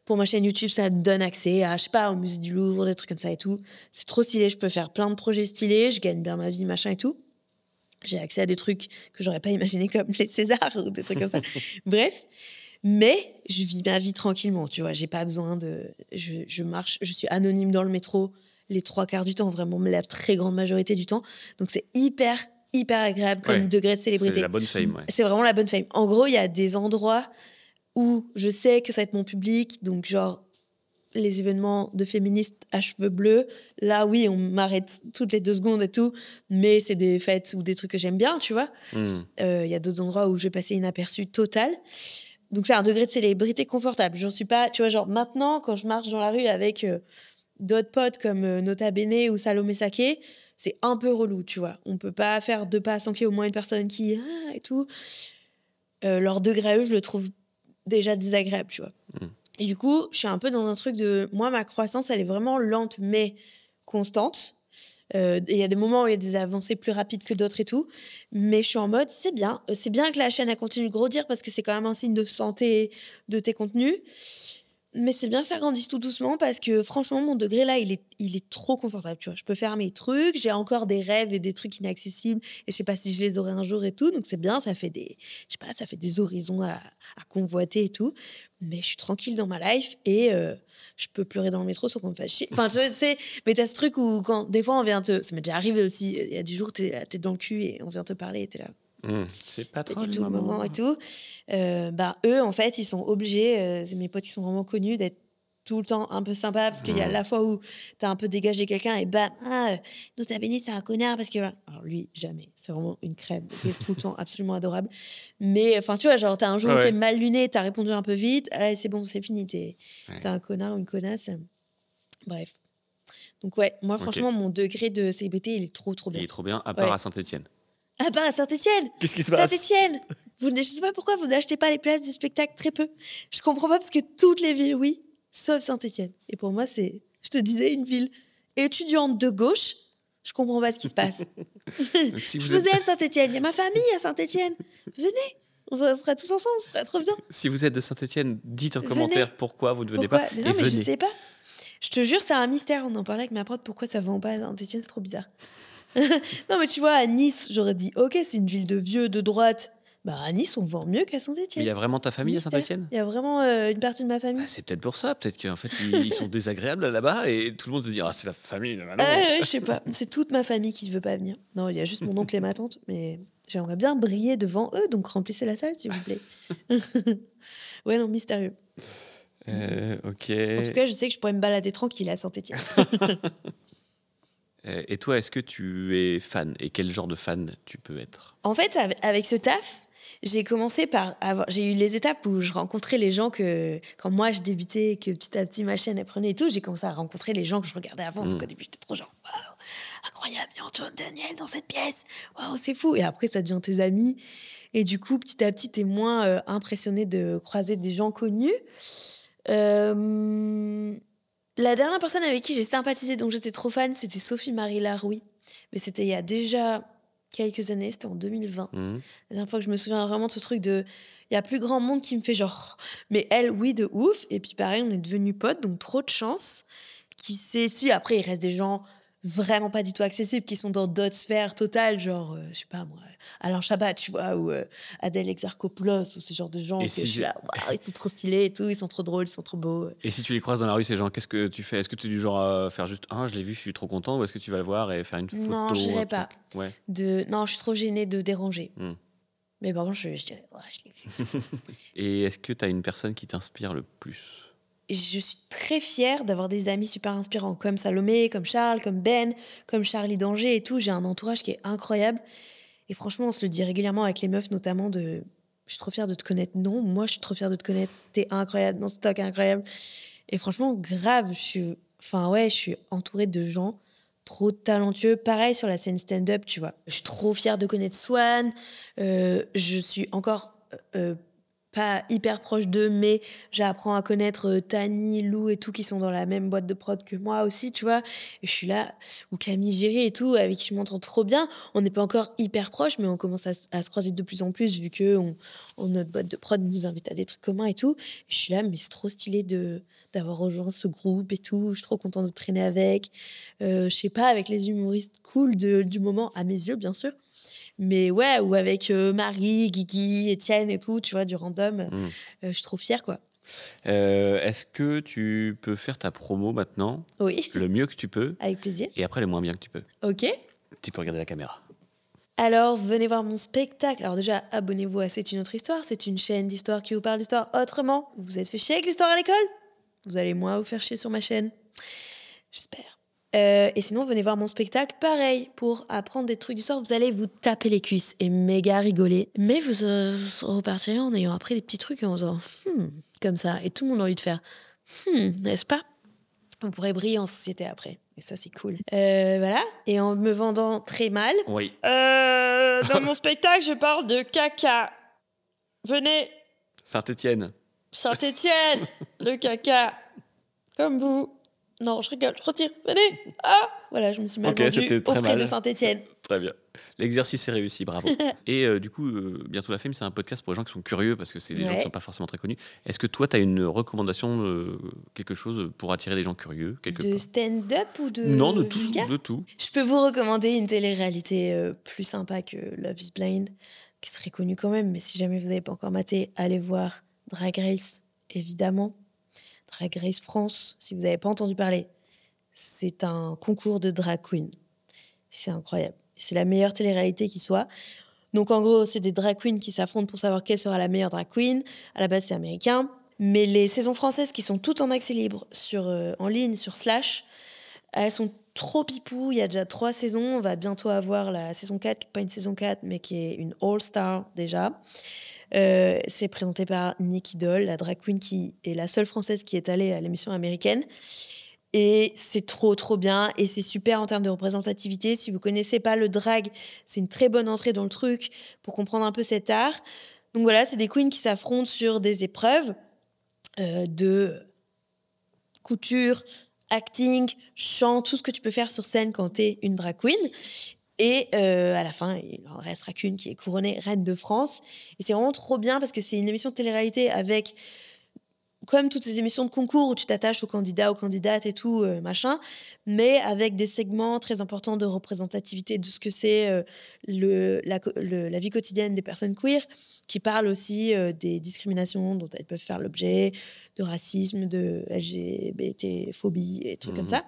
Pour ma chaîne YouTube, ça me donne accès à, je sais pas, au musée du Louvre, des trucs comme ça et tout. C'est trop stylé, je peux faire plein de projets stylés, je gagne bien ma vie, machin et tout. J'ai accès à des trucs que j'aurais pas imaginé comme les Césars ou des trucs comme ça. Bref, mais je vis ma vie tranquillement, tu vois. J'ai pas besoin de... Je marche, je suis anonyme dans le métro les 3/4 du temps, vraiment la très grande majorité du temps. Donc c'est hyper agréable comme degré de célébrité. C'est la bonne fame, ouais. C'est vraiment la bonne fame. En gros, il y a des endroits où je sais que ça va être mon public, donc genre les événements de féministes à cheveux bleus, là oui, on m'arrête toutes les 2 secondes et tout, mais c'est des fêtes ou des trucs que j'aime bien, tu vois. Y a d'autres endroits où je vais passer inaperçu total. Donc c'est un degré de célébrité confortable. J'en suis pas, tu vois, genre maintenant, quand je marche dans la rue avec d'autres potes comme Nota Bene ou Salomé Saké, c'est un peu relou, tu vois. On peut pas faire 2 pas sans qu'il y ait au moins une personne qui... et tout. Leur degré à eux, je le trouve déjà désagréable, tu vois. Et du coup, je suis un peu dans un truc de... Moi, ma croissance, elle est vraiment lente, mais constante. Il y a des moments où il y a des avancées plus rapides que d'autres et tout. Mais je suis en mode, c'est bien. C'est bien que la chaîne, elle continue de grandir parce que c'est quand même un signe de santé de tes contenus. Mais c'est bien que ça grandisse tout doucement parce que franchement, mon degré là, il est trop confortable. Tu vois, je peux faire mes trucs, j'ai encore des rêves et des trucs inaccessibles et je sais pas si je les aurai un jour et tout. Donc c'est bien, ça fait je sais pas, ça fait des horizons à convoiter et tout. Mais je suis tranquille dans ma life et je peux pleurer dans le métro sans qu'on me fasse chier. Enfin, tu sais, mais t'as ce truc où quand des fois on vient te, ça m'est déjà arrivé aussi. Il y a des jours t'es dans le cul et on vient te parler et t'es là. C'est pas C'est trop du le tout le moment. moment et tout. Bah, eux, en fait, ils sont obligés, c'est mes potes qui sont vraiment connus, d'être tout le temps un peu sympas parce qu'il y a la fois où tu as un peu dégagé quelqu'un et bam, nous, t'as béni, c'est un connard parce que. Alors, lui, jamais. C'est vraiment une crème. Il est tout le temps absolument adorable. Mais, enfin, tu vois, genre, t'as un jour où t'es Ouais. mal luné, t'as répondu un peu vite, allez, c'est bon, c'est fini. T'es Ouais. un connard ou une connasse. Bref. Donc, ouais, moi, Ok. franchement, mon degré de célébrité, il est trop, trop Il bien. est trop bien, à part Ouais. à Saint-Étienne. Ah bah, à Saint-Étienne! Qu'est-ce qui se passe? Saint-Étienne! Je sais pas pourquoi vous n'achetez pas les places du spectacle, très peu. Je comprends pas parce que toutes les villes, oui, sauf Saint-Étienne. Et pour moi, c'est, je te disais, une ville étudiante de gauche. Je comprends pas ce qui se passe. Donc, si Je vous vous êtes, aime, Saint-Étienne. Il y a ma famille à Saint-Étienne. Venez, on sera tous ensemble, ce serait trop bien. si vous êtes de Saint-Étienne, dites en Venez. commentaire pourquoi vous ne venez Pourquoi? pas. Mais Et non, mais je venez. sais pas. Je te jure, c'est un mystère. On en parlait avec ma pote. Pourquoi ça vend pas à Saint-Étienne? C'est trop bizarre. Non, mais tu vois, à Nice, j'aurais dit, ok, c'est une ville de vieux, de droite. Bah, à Nice, on vend mieux qu'à Mais il Saint-Étienne. y a vraiment ta famille à Mystère. Saint-Étienne? Il y a vraiment une partie de ma famille. Bah, c'est peut-être pour ça. Peut-être qu'en fait, ils sont désagréables là-bas et tout le monde se dit, ah, c'est la famille. Bah, non. Ouais, je sais pas. C'est toute ma famille qui ne veut pas venir. Non, il y a juste mon oncle et ma tante, mais j'aimerais bien briller devant eux, donc remplissez la salle, s'il vous plaît. Ouais, non, mystérieux. Ok. En tout cas, je sais que je pourrais me balader tranquille à Saint-Étienne. Et toi, est-ce que tu es fan? Et quel genre de fan tu peux être? En fait, avec ce taf, j'ai commencé par j'ai eu les étapes où je rencontrais les gens que, quand moi je débutais, que petit à petit ma chaîne elle prenait et tout, j'ai commencé à rencontrer les gens que je regardais avant. Donc au début, j'étais trop genre, waouh, incroyable, il y a Antoine Daniel dans cette pièce, waouh, c'est fou. Et après, ça devient tes amis. Et du coup, petit à petit, t'es moins impressionné de croiser des gens connus. Euh, La dernière personne avec qui j'ai sympathisé, donc j'étais trop fan, c'était Sophie-Marie Laroui. Mais c'était il y a déjà quelques années, c'était en 2020. Mhm. La dernière fois que je me souviens vraiment de ce truc de... Il y a plus grand monde qui me fait genre... Mais elle, oui, de ouf. Et puis pareil, on est devenus potes, donc trop de chance. Qui sait si... Après, il reste des gens vraiment pas du tout accessibles, qui sont dans d'autres sphères totales, genre, je sais pas moi, Alain Chabat, tu vois, ou Adèle Exarchopoulos, ou ce genre de gens Et que si je suis je- là, waouh, ils sont trop stylés et tout, ils sont trop drôles, ils sont trop beaux. Et si tu les croises dans la rue, ces gens, qu'est-ce que tu fais? Est-ce que tu es du genre à faire juste, ah, je l'ai vu, je suis trop content, ou est-ce que tu vas le voir et faire une photo? Non, je un dirais truc pas. Ouais. Non, je suis trop gênée de déranger. Hmm. Mais par contre, je dirais, ouais, je l'ai vu. Et est-ce que tu as une personne qui t'inspire le plus? Et je suis très fière d'avoir des amis super inspirants, comme Salomé, comme Charles, comme Ben, comme Charlie Danger et tout. J'ai un entourage qui est incroyable. Et franchement, on se le dit régulièrement avec les meufs, notamment de... Je suis trop fière de te connaître. Non, moi, je suis trop fière de te connaître. T'es incroyable, non, c'est toi qui es incroyable. Et franchement, grave, je suis entourée de gens trop talentueux. Pareil sur la scène stand-up, tu vois. Je suis trop fière de connaître Swan. Je suis encore pas hyper proche d'eux, mais j'apprends à connaître Tani, Lou et tout, qui sont dans la même boîte de prod que moi aussi, tu vois. Et je suis là, ou Camille Géry et tout, avec qui je m'entends trop bien. On n'est pas encore hyper proches, mais on commence à se croiser de plus en plus, vu que notre boîte de prod nous invite à des trucs communs et tout. Et je suis là, mais c'est trop stylé d'avoir rejoint ce groupe et tout. Je suis trop contente de traîner avec. Je sais pas, avec les humoristes cool du moment, à mes yeux, bien sûr. Mais ouais, ou avec Marie, Guigui, Étienne et tout, tu vois, du random. Je suis trop fière, quoi. Est-ce que tu peux faire ta promo maintenant, Oui, le mieux que tu peux, avec plaisir. et après le moins bien que tu peux? Ok. Tu peux regarder la caméra. Alors, venez voir mon spectacle. Alors déjà, abonnez-vous à C'est une autre histoire. C'est une chaîne d'histoire qui vous parle d'histoire autrement. Vous vous êtes fait chier avec l'histoire à l'école? Vous allez moins vous faire chier sur ma chaîne. J'espère. Et sinon, venez voir mon spectacle. Pareil, pour apprendre des trucs d'histoire, vous allez vous taper les cuisses et méga rigoler. Mais vous repartirez en ayant appris des petits trucs en faisant comme ça. Et tout le monde a envie de faire n'est-ce pas? Vous pourrez briller en société après. Et ça, c'est cool. Voilà. Et en me vendant très mal. Oui. Dans mon spectacle, je parle de caca. Venez, Saint-Étienne. Saint-Étienne, le caca. Comme vous. Non, je rigole, je retire. Venez. Ah Voilà, je me suis mal Ok, vendue c'était très auprès mal. de Saint-Étienne. Très bien. L'exercice est réussi, bravo. Et du coup, Bientôt la Fame, c'est un podcast pour les gens qui sont curieux parce que c'est des gens qui ne sont pas forcément très connus. Est-ce que toi, tu as une recommandation, quelque chose pour attirer les gens curieux quelque De part stand-up ou de Non, de tout, vulgaire? de tout. Je peux vous recommander une télé-réalité plus sympa que Love is Blind, qui serait connue quand même, mais si jamais vous n'avez pas encore maté, allez voir Drag Race, évidemment. Drag Race France, si vous n'avez pas entendu parler. C'est un concours de drag queen. C'est incroyable. C'est la meilleure télé-réalité qui soit. Donc en gros, c'est des drag queens qui s'affrontent pour savoir quelle sera la meilleure drag queen. À la base, c'est américain. Mais les saisons françaises qui sont toutes en accès libre en ligne sur Slash, elles sont trop pipou. Il y a déjà 3 saisons. On va bientôt avoir la saison 4, qui n'est pas une saison 4, mais qui est une all-star déjà. C'est présenté par Nikki Doll, la drag queen qui est la seule française qui est allée à l'émission américaine. Et c'est trop, trop bien. Et c'est super en termes de représentativité. Si vous ne connaissez pas le drag, c'est une très bonne entrée dans le truc pour comprendre un peu cet art. Donc voilà, c'est des queens qui s'affrontent sur des épreuves de couture, acting, chant, tout ce que tu peux faire sur scène quand tu es une drag queen. Et à la fin, il en restera qu'une qui est couronnée reine de France. Et c'est vraiment trop bien parce que c'est une émission de télé-réalité avec, comme toutes ces émissions de concours où tu t'attaches aux candidats, aux candidates et tout, machin, mais avec des segments très importants de représentativité de ce que c'est la vie quotidienne des personnes queer, qui parlent aussi des discriminations dont elles peuvent faire l'objet, de racisme, de LGBT-phobie et trucs comme ça.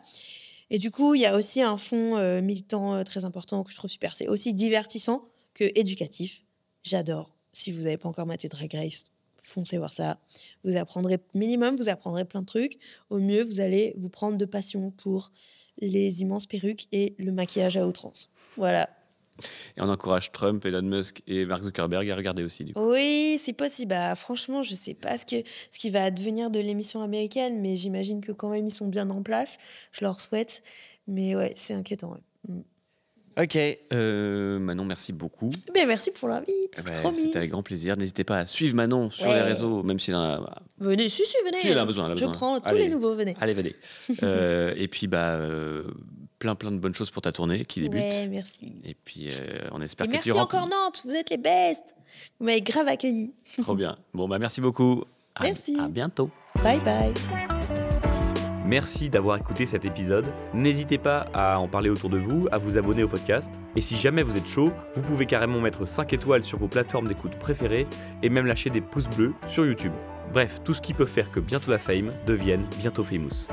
Et du coup, il y a aussi un fond militant très important que je trouve super. C'est aussi divertissant que éducatif. J'adore. Si vous n'avez pas encore maté Drag Race, foncez voir ça. Vous apprendrez plein de trucs. Au mieux, vous allez vous prendre de passion pour les immenses perruques et le maquillage à outrance. Voilà. Et on encourage Trump, Elon Musk et Mark Zuckerberg à regarder aussi, du coup. Oui, c'est possible. Bah, franchement, je ne sais pas ce qui va advenir de l'émission américaine, mais j'imagine que quand même, ils sont bien en place. Je leur souhaite. Mais ouais, c'est inquiétant. Ouais. Ok, Manon, merci beaucoup. Ben, merci pour l'invite. C'est trop C'était mignon. avec grand plaisir. N'hésitez pas à suivre Manon sur les réseaux, même si Venez, venez. Si elle a besoin. Je prends tous Allez. les nouveaux, venez. Allez, venez. Et puis, plein de bonnes choses pour ta tournée qui débute. Ouais, merci. Et puis, on espère Et que merci tu encore Nantes, vous êtes les best. Vous m'avez grave accueilli. Trop bien. Bon, merci beaucoup. Merci. À bientôt. Bye bye. Merci d'avoir écouté cet épisode. N'hésitez pas à en parler autour de vous, à vous abonner au podcast. Et si jamais vous êtes chaud, vous pouvez carrément mettre 5 étoiles sur vos plateformes d'écoute préférées et même lâcher des pouces bleus sur YouTube. Bref, tout ce qui peut faire que Bientôt la Fame devienne Bientôt Famous.